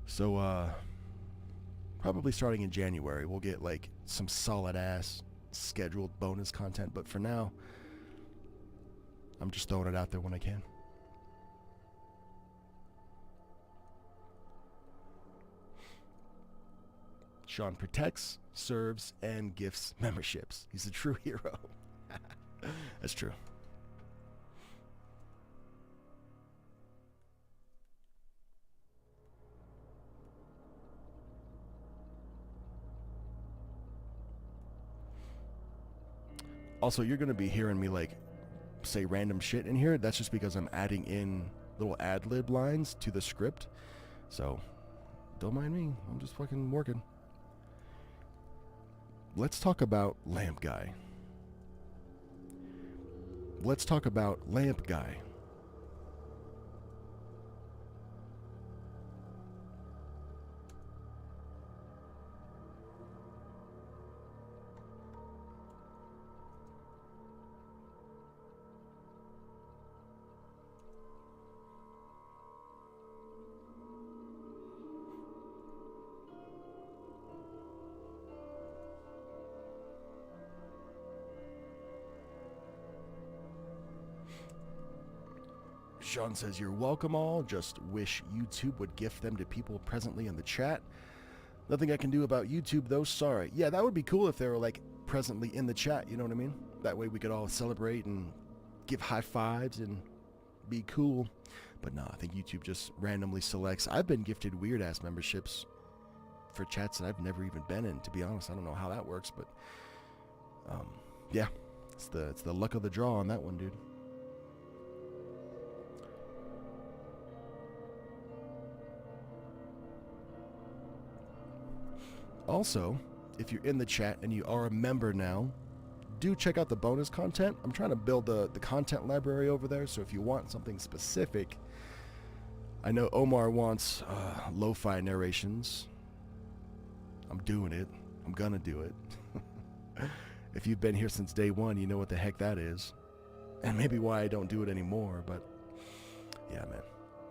So, probably starting in January, we'll get like some solid ass scheduled bonus content, but for now, I'm just throwing it out there when I can. Sean protects, serves, and gifts memberships. He's a true hero. That's true. Also, you're going to be hearing me like say random shit in here. That's just because I'm adding in little ad-lib lines to the script. So, don't mind me. I'm just fucking working. Let's talk about Lamp Guy. let's talk about Lamp Guy. Sean says, you're welcome all. Just wish YouTube would gift them to people presently in the chat. Nothing I can do about YouTube, though. Sorry. Yeah, that would be cool if they were, like, presently in the chat. You know what I mean? That way we could all celebrate and give high fives and be cool. But no, I think YouTube just randomly selects. I've been gifted weird-ass memberships for chats that I've never even been in, to be honest. I don't know how that works, but yeah, it's the luck of the draw on that one, dude. Also, if you're in the chat and you are a member now, do check out the bonus content. I'm trying to build the content library over there, so if you want something specific, I know Omar wants lo-fi narrations. I'm doing it. I'm gonna do it. If you've been here since day one, you know what the heck that is. And maybe why I don't do it anymore, but yeah, man.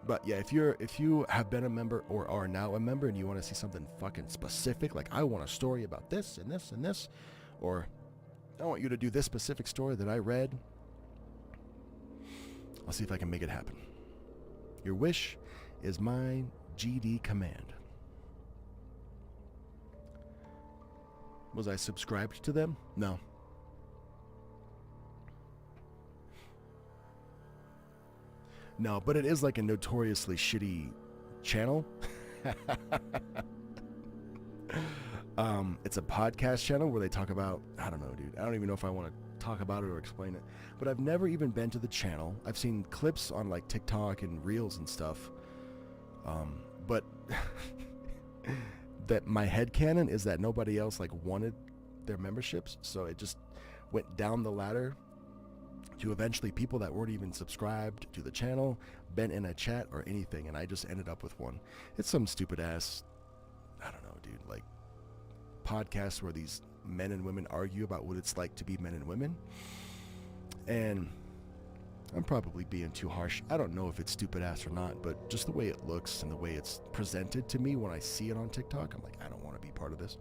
But yeah, if you have been a member or are now a member and you want to see something fucking specific, like I want a story about this and this and this, or I want you to do this specific story that I read, I'll see if I can make it happen. Your wish is my GD command. Was I subscribed to them? No. No, but it is like a notoriously shitty channel. It's a podcast channel where they talk about, I don't know, dude. I don't even know if I want to talk about it or explain it. But I've never even been to the channel. I've seen clips on like TikTok and Reels and stuff. But that my headcanon is that nobody else like wanted their memberships. So it just went down the ladder to eventually people that weren't even subscribed to the channel, been in a chat or anything, and I just ended up with one. It's some stupid ass, I don't know, dude, like podcasts where these men and women argue about what it's like to be men and women. And I'm probably being too harsh. I don't know if it's stupid ass or not, but just the way it looks and the way it's presented to me when I see it on TikTok, I'm like, I don't want to be part of this.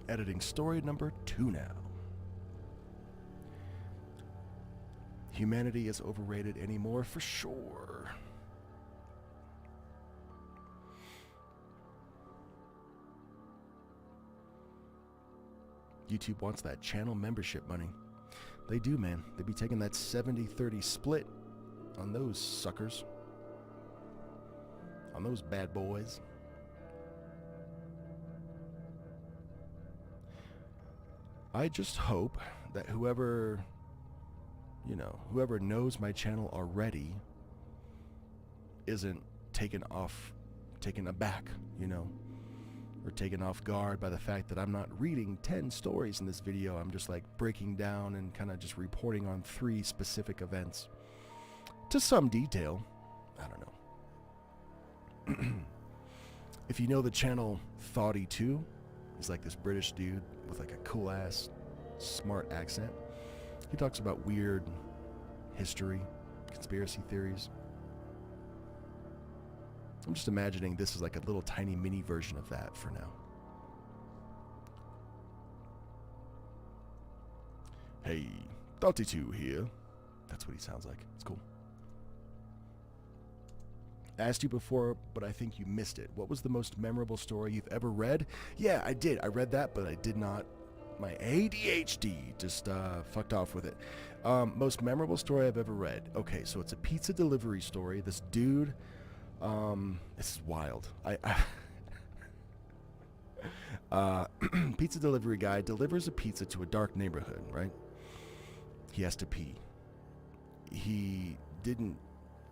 Editing story number 2 now. Humanity is overrated anymore for sure. YouTube wants that channel membership money. They do, man. They be taking that 70-30 split on those suckers. On those bad boys. I just hope that whoever knows my channel already isn't taken aback, or taken off guard by the fact that I'm not reading 10 stories in this video. I'm just like breaking down and kind of just reporting on 3 specific events to some detail. I don't know. If you know the channel Thoughty2, he's like this British dude with like a cool ass smart accent. He talks about weird history, conspiracy theories. I'm just imagining this is like a little tiny mini version of that for now. Hey, Thoughty2 here. That's what he sounds like. It's cool. Asked you before, but I think you missed it. What was the most memorable story you've ever read? Yeah, I did. I read that, but I did not. My ADHD just fucked off with it. Most memorable story I've ever read. Okay, so it's a pizza delivery story. This dude, this is wild. Pizza delivery guy delivers a pizza to a dark neighborhood, right? He has to pee. He didn't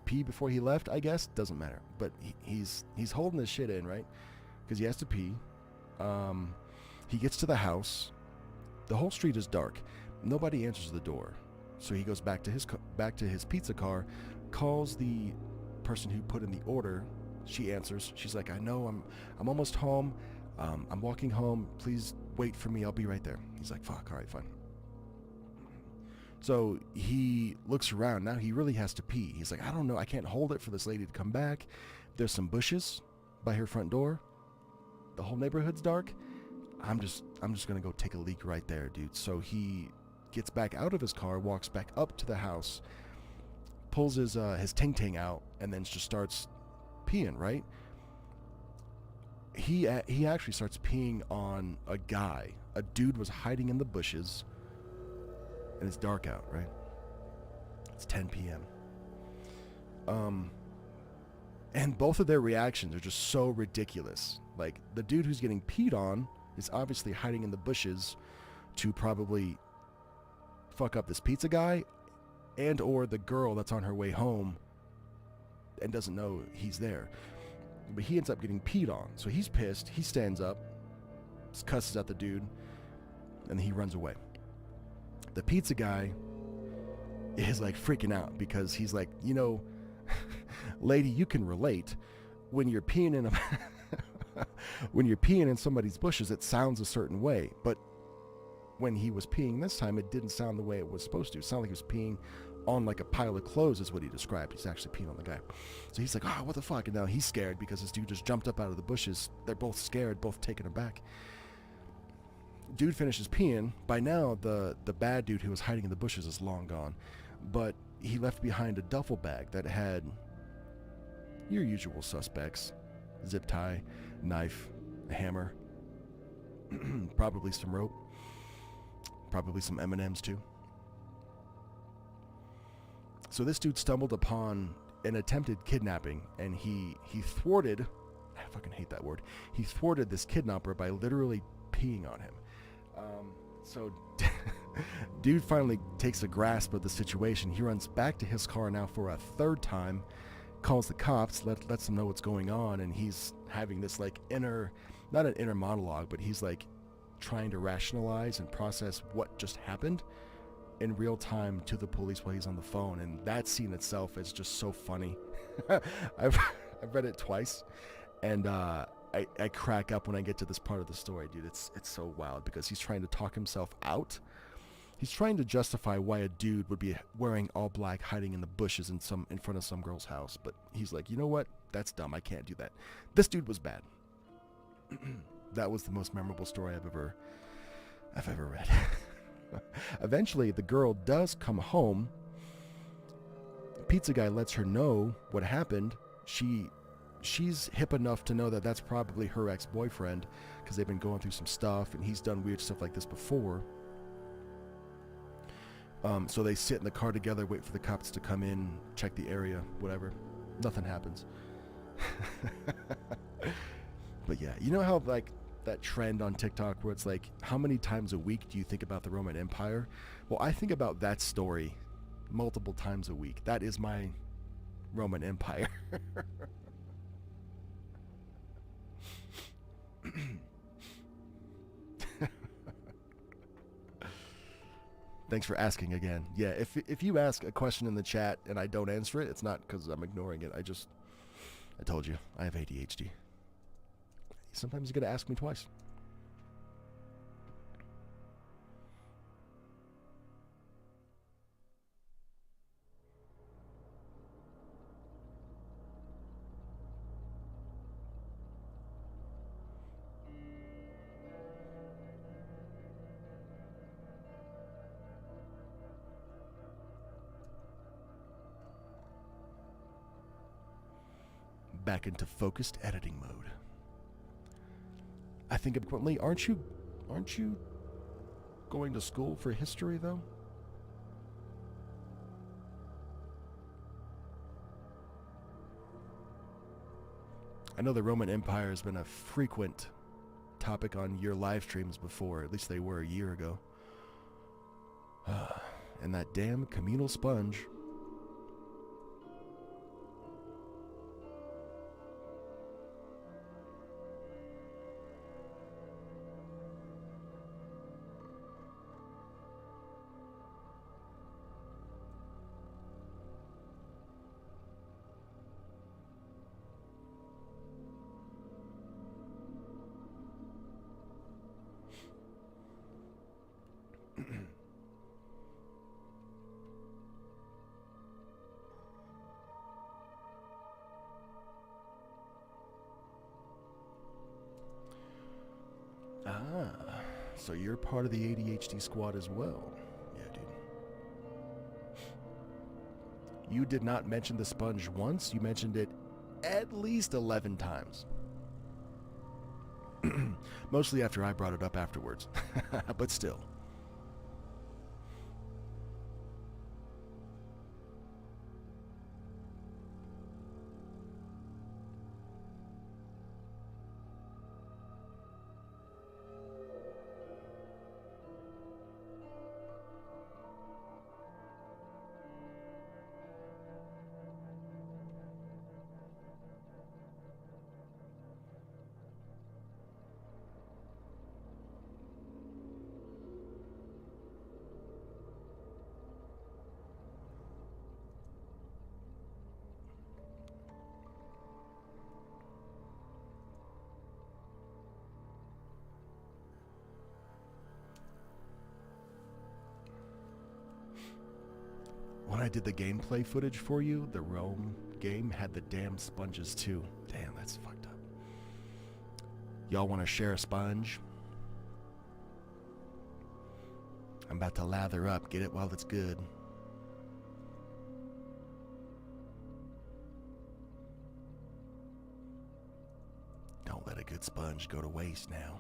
pee before he left, I guess. Doesn't matter. But he's holding this shit in, right? Because he has to pee. He gets to the house. The whole street is dark. Nobody answers the door. So he goes back to his pizza car, calls the person who put in the order. She answers. She's like, I know, I'm almost home. I'm walking home. Please wait for me. I'll be right there. He's like, fuck, all right, fine. So he looks around. Now he really has to pee. He's like, I don't know. I can't hold it for this lady to come back. There's some bushes by her front door. The whole neighborhood's dark. I'm just going to go take a leak right there, dude. So he gets back out of his car, walks back up to the house, pulls his ting-ting out, and then just starts peeing, right? He actually starts peeing on a guy. A dude was hiding in the bushes. And it's dark out, right? It's 10 p.m. And both of their reactions are just so ridiculous. Like, the dude who's getting peed on is obviously hiding in the bushes to probably fuck up this pizza guy, and or the girl that's on her way home and doesn't know he's there. But he ends up getting peed on. So he's pissed. He stands up, cusses at the dude, and he runs away. The pizza guy is like freaking out because he's like, you know, lady, you can relate. When you're peeing in when you're peeing in somebody's bushes, it sounds a certain way. But when he was peeing this time, it didn't sound the way it was supposed to. It sounded like he was peeing on like a pile of clothes is what he described. He's actually peeing on the guy. So he's like, oh, what the fuck? And now he's scared because this dude just jumped up out of the bushes. They're both scared, both taken aback. Dude finishes peeing. By now, the bad dude who was hiding in the bushes is long gone. But he left behind a duffel bag that had your usual suspects. Zip tie, knife, a hammer, probably some rope, probably some M&Ms too. So this dude stumbled upon an attempted kidnapping, and he thwarted, I fucking hate that word, he thwarted this kidnapper by literally peeing on him. So dude finally takes a grasp of the situation. He runs back to his car now for a third time, calls the cops, lets them know what's going on, and he's having this like not an inner monologue, but he's like trying to rationalize and process what just happened in real time to the police while he's on the phone. And that scene itself is just so funny. I've read it twice, and I crack up when I get to this part of the story, dude. It's so wild because he's trying to talk himself out. He's trying to justify why a dude would be wearing all black, hiding in the bushes in front of some girl's house. But he's like, you know what? That's dumb. I can't do that. This dude was bad. That was the most memorable story I've ever read. Eventually, the girl does come home. Pizza guy lets her know what happened. She's hip enough to know that that's probably her ex-boyfriend because they've been going through some stuff, and he's done weird stuff like this before. So they sit in the car together, wait for the cops to come in, check the area, whatever. Nothing happens. But yeah, you know how like that trend on TikTok where it's like, how many times a week do you think about the Roman Empire? Well, I think about that story multiple times a week. That is my Roman Empire. Thanks for asking again. Yeah, if you ask a question in the chat and I don't answer it, it's not because I'm ignoring it. I told you, I have ADHD. Sometimes you gotta ask me twice. back into focused editing mode. I think importantly, aren't you going to school for history though? I know the Roman Empire has been a frequent topic on your live streams before, at least they were a year ago. And that damn communal sponge. So you're part of the ADHD squad as well. Yeah, dude. You did not mention the sponge once. You mentioned it at least 11 times. Mostly after I brought it up afterwards. But still. When I did the gameplay footage for you, the Rome game had the damn sponges too. Damn, that's fucked up. Y'all want to share a sponge? I'm about to lather up. Get it while it's good. Don't let a good sponge go to waste now.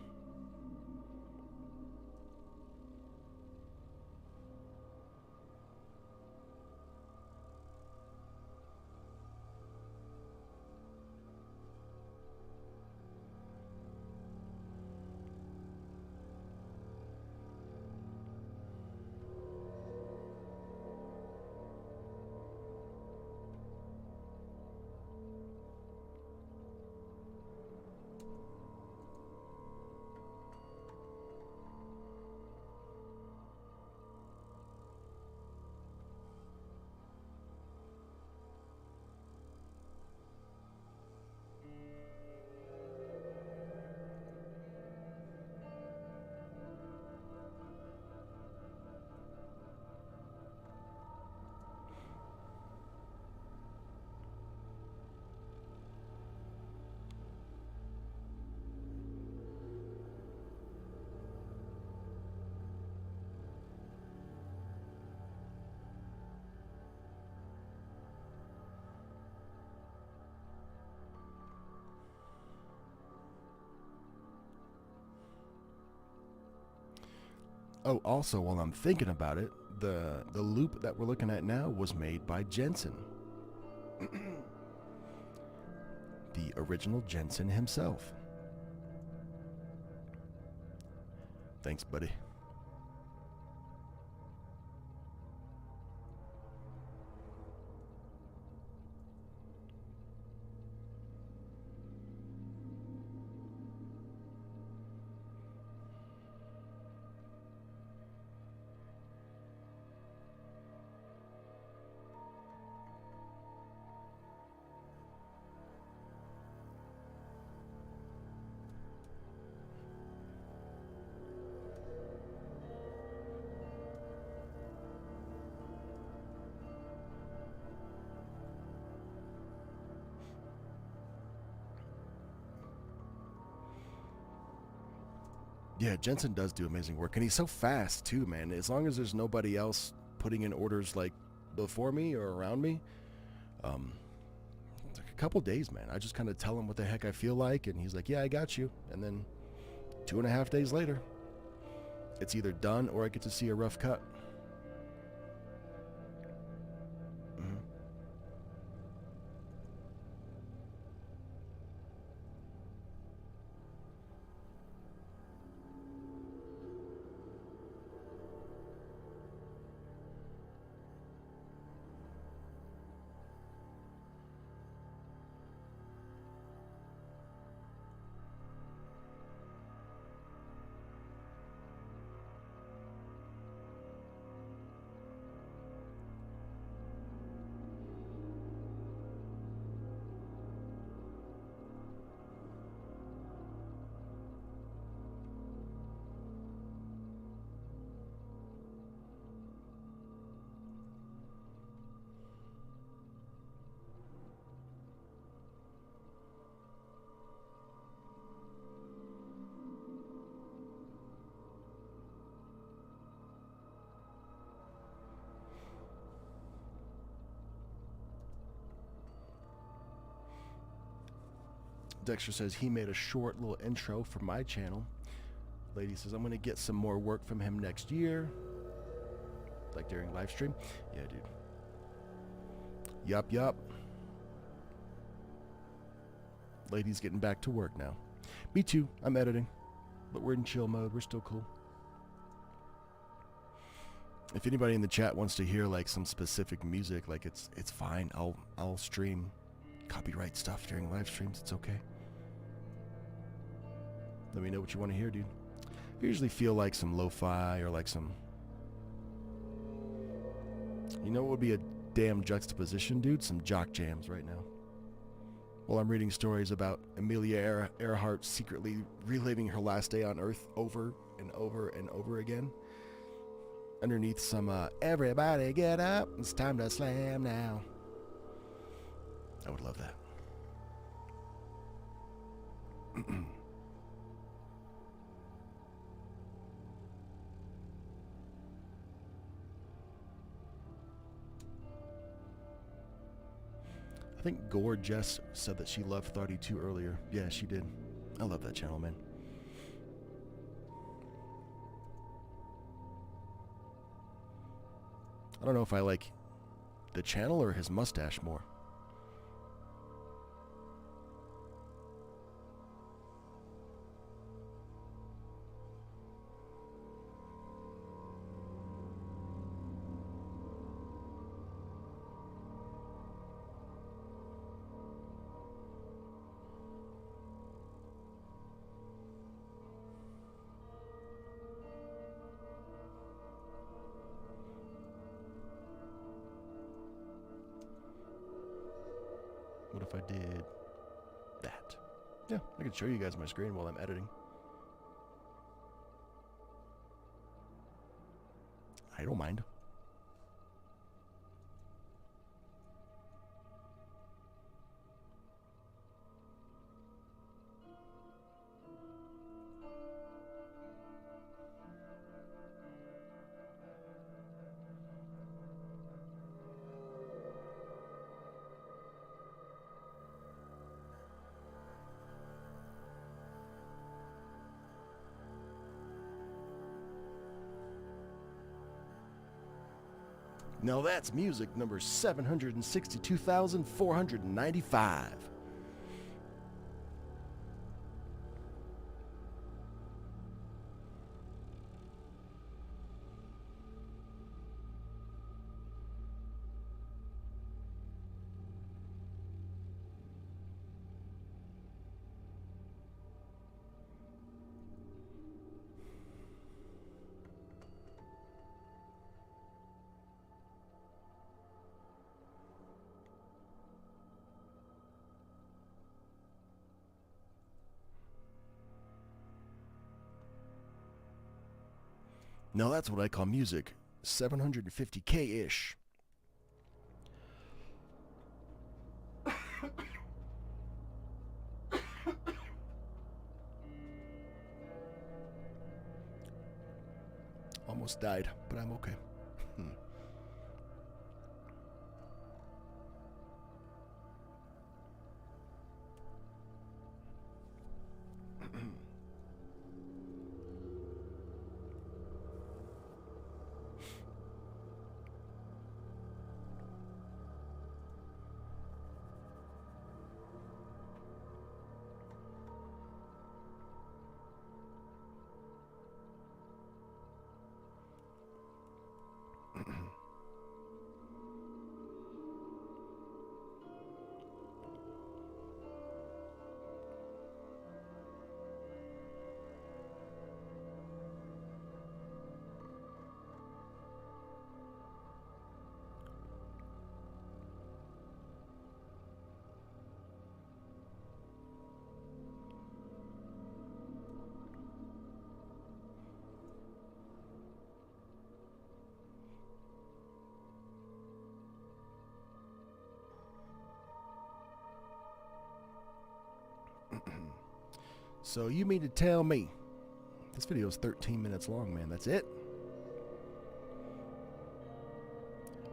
Oh, also, while I'm thinking about it, the loop that we're looking at now was made by Jensen. The original Jensen himself. Thanks, buddy. Yeah, Jensen does do amazing work, and he's so fast too, man. As long as there's nobody else putting in orders like before me or around me, couple days, man. I just kind of tell him what the heck I feel like, and he's like, yeah, I got you. And then 2.5 days later, it's either done or I get to see a rough cut. Mm-hmm. Dexter says he made a short little intro for my channel. Lady says, I'm going to get some more work from him next year. Like during live stream. Yeah, dude. Yup. Lady's getting back to work now. Me too. I'm editing. But we're in chill mode. We're still cool. If anybody in the chat wants to hear like some specific music, like it's fine. I'll stream copyright stuff during live streams. It's okay. Let me know what you want to hear, dude. I usually feel like some lo-fi or like some... You know what would be a damn juxtaposition, dude? Some jock jams right now. While I'm reading stories about Amelia Earhart secretly reliving her last day on Earth over and over and over again. Underneath some, everybody get up, it's time to slam now. I would love that. I think Gore Jess said that she loved 32 earlier. Yeah, she did. I love that channel, man. I don't know if I like the channel or his mustache more. What if I did that? Yeah, I can show you guys my screen while I'm editing. I don't mind. Now that's music number 762,495. Now that's what I call music. 750K-ish. Almost died, but I'm okay. So you mean to tell me this video is 13 minutes long, man? That's it?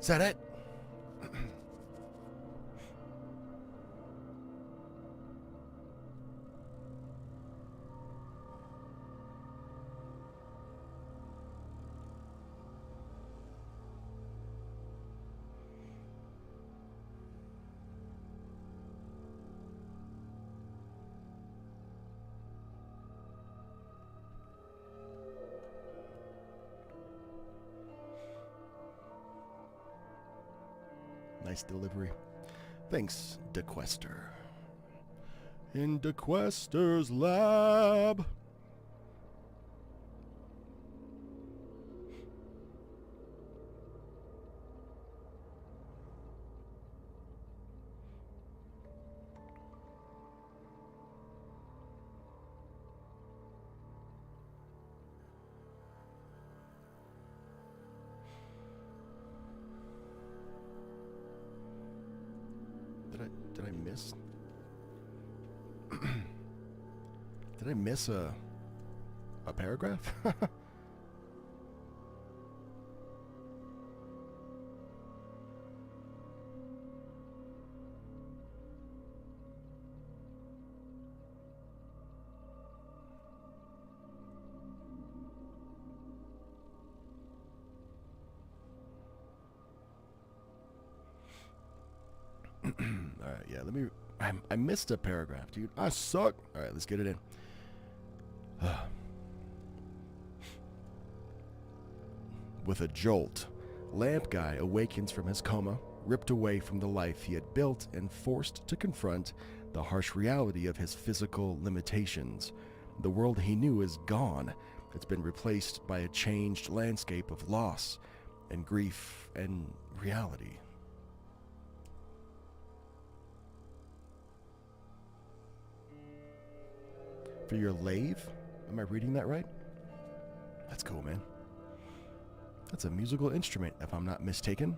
Is that it? Nice delivery. Thanks, DeQuester. In DeQuester's lab. Did I miss? Did I miss a paragraph? Alright, yeah, let me... I missed a paragraph, dude. I suck. Alright, let's get it in. With a jolt, Lamp Guy awakens from his coma, ripped away from the life he had built and forced to confront the harsh reality of his physical limitations. The world he knew is gone. It's been replaced by a changed landscape of loss and grief and reality. For your lathe? Am I reading that right? That's cool, man. That's a musical instrument, if I'm not mistaken.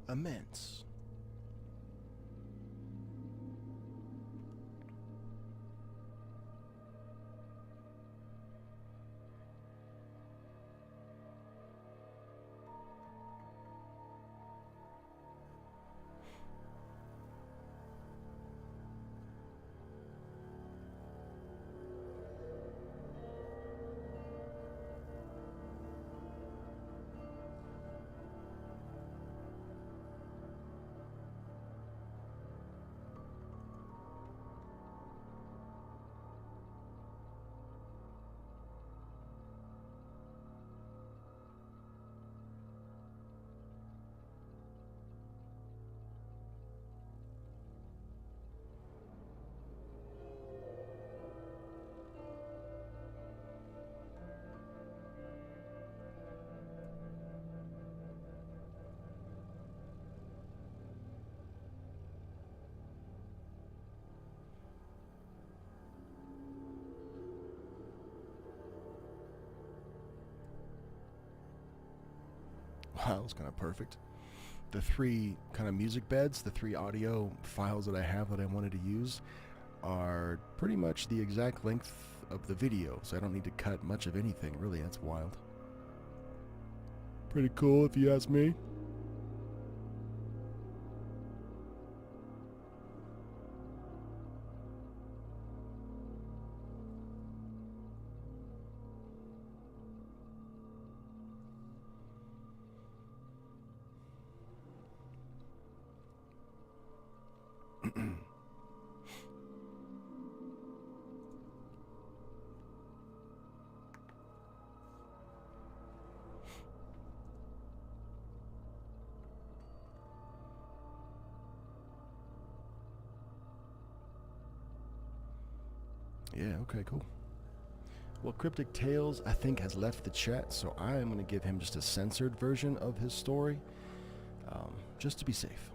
Immense. Wow, that was kind of perfect. The three kind of music beds, the three audio files that I have that I wanted to use are pretty much the exact length of the video, so I don't need to cut much of anything, really. That's wild. Pretty cool if you ask me. Yeah, okay, cool. Well, Cryptic Tales, I think, has left the chat, so I am going to give him just a censored version of his story, just to be safe.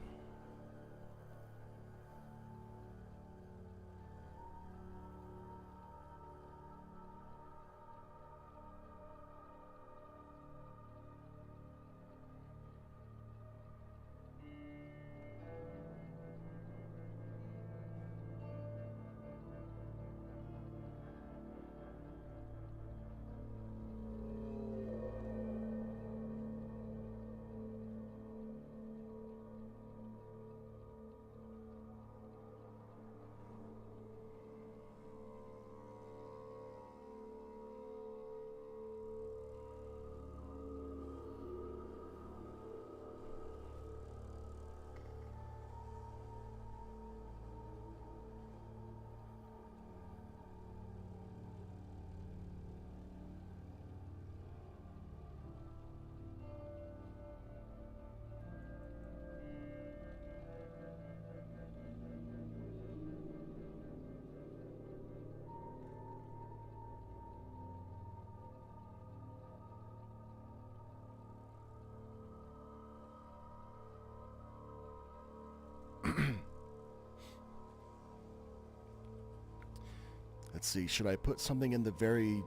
Let's see, should I put something in the very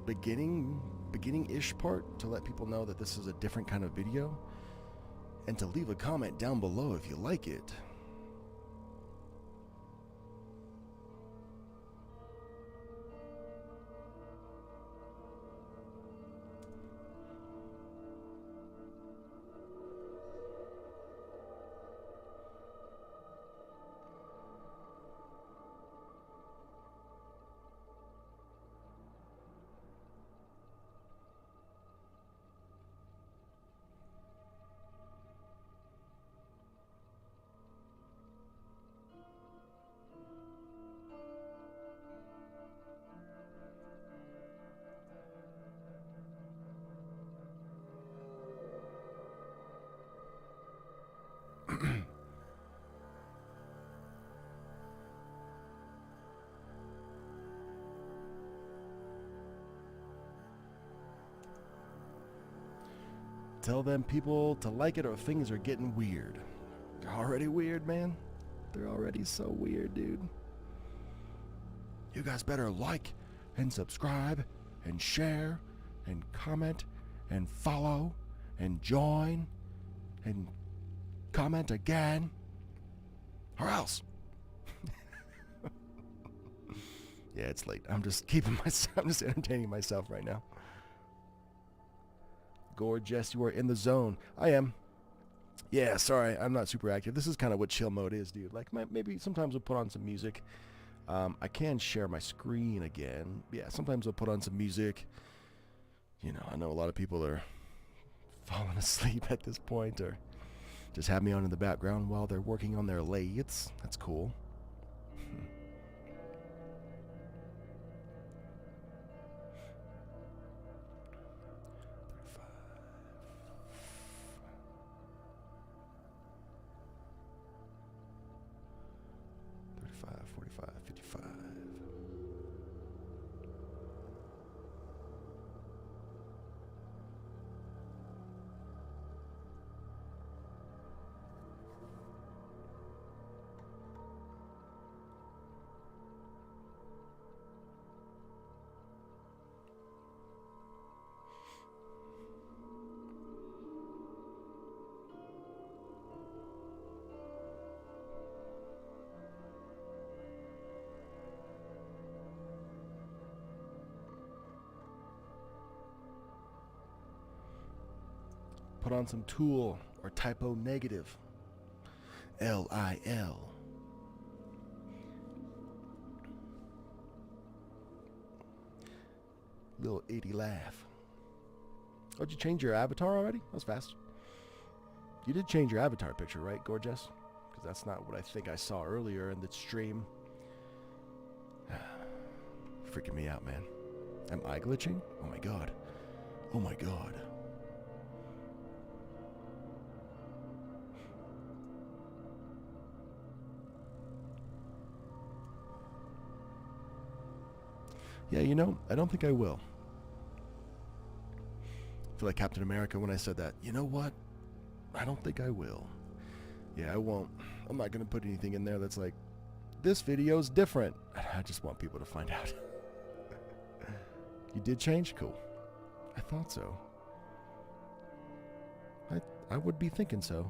beginning-ish part to let people know that this is a different kind of video? And to leave a comment down below if you like it. Tell them people to like it or things are getting weird. They're already weird, man. They're already so weird, dude. You guys better like and subscribe and share and comment and follow and join and comment again, or else. Yeah, it's late. I'm just I'm just entertaining myself right now. Gorgeous, you are in the zone. I am. Yeah, sorry, I'm not super active. This is kind of what chill mode is, dude. Like, maybe sometimes we'll put on some music. I can share my screen again. Yeah, sometimes we'll put on some music. You know, I know a lot of people are falling asleep at this point, or just have me on in the background while they're working on their lathes. That's cool. Put on some Tool or Typo Negative. LIL. Little 80 laugh. Oh, did you change your avatar already? That was fast. You did change your avatar picture, right, Gorgeous? Because that's not what I think I saw earlier in the stream. Freaking me out, man. Am I glitching? Oh my god. Oh my god. Yeah, you know, I don't think I will. I feel like Captain America when I said that. You know what? I don't think I will. Yeah, I won't. I'm not going to put anything in there that's like, this video's different. I just want people to find out. You did change? Cool. I thought so. I would be thinking so.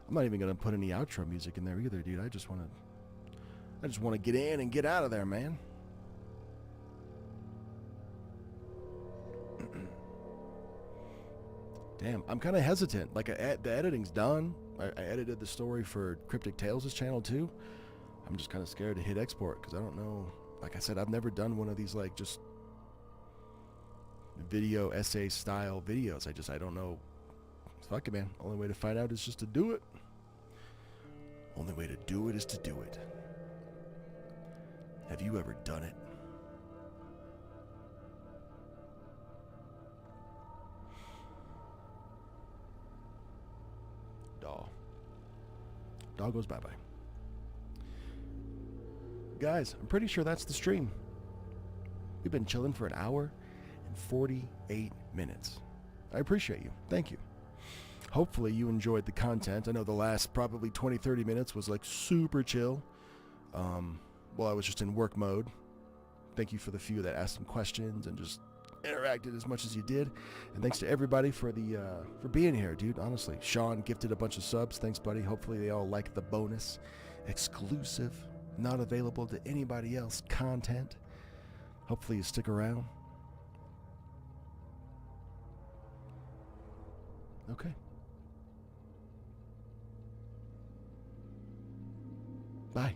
I'm not even gonna put any outro music in there either, dude. I just want to get in and get out of there, man. Damn, I'm kind of hesitant. Like, the editing's done. I edited the story for Cryptic Tales' channel too. I'm just kind of scared to hit export because I don't know. Like I said, I've never done one of these like just video essay style videos. I don't know. Fuck it, man. Only way to find out is just to do it. Only way to do it is to do it. Have you ever done it? Dog goes bye-bye. Guys, I'm pretty sure that's the stream. We've been chilling for an hour and 48 minutes. I appreciate you. Thank you. Hopefully you enjoyed the content. I know the last probably 20-30 minutes was like super chill. Well, I was just in work mode. Thank you for the few that asked some questions and just interacted as much as you did. And thanks to everybody for being here, dude. Honestly, Sean gifted a bunch of subs. Thanks, buddy. Hopefully they all like the bonus, exclusive, not available to anybody else content. Hopefully you stick around. Okay. Bye.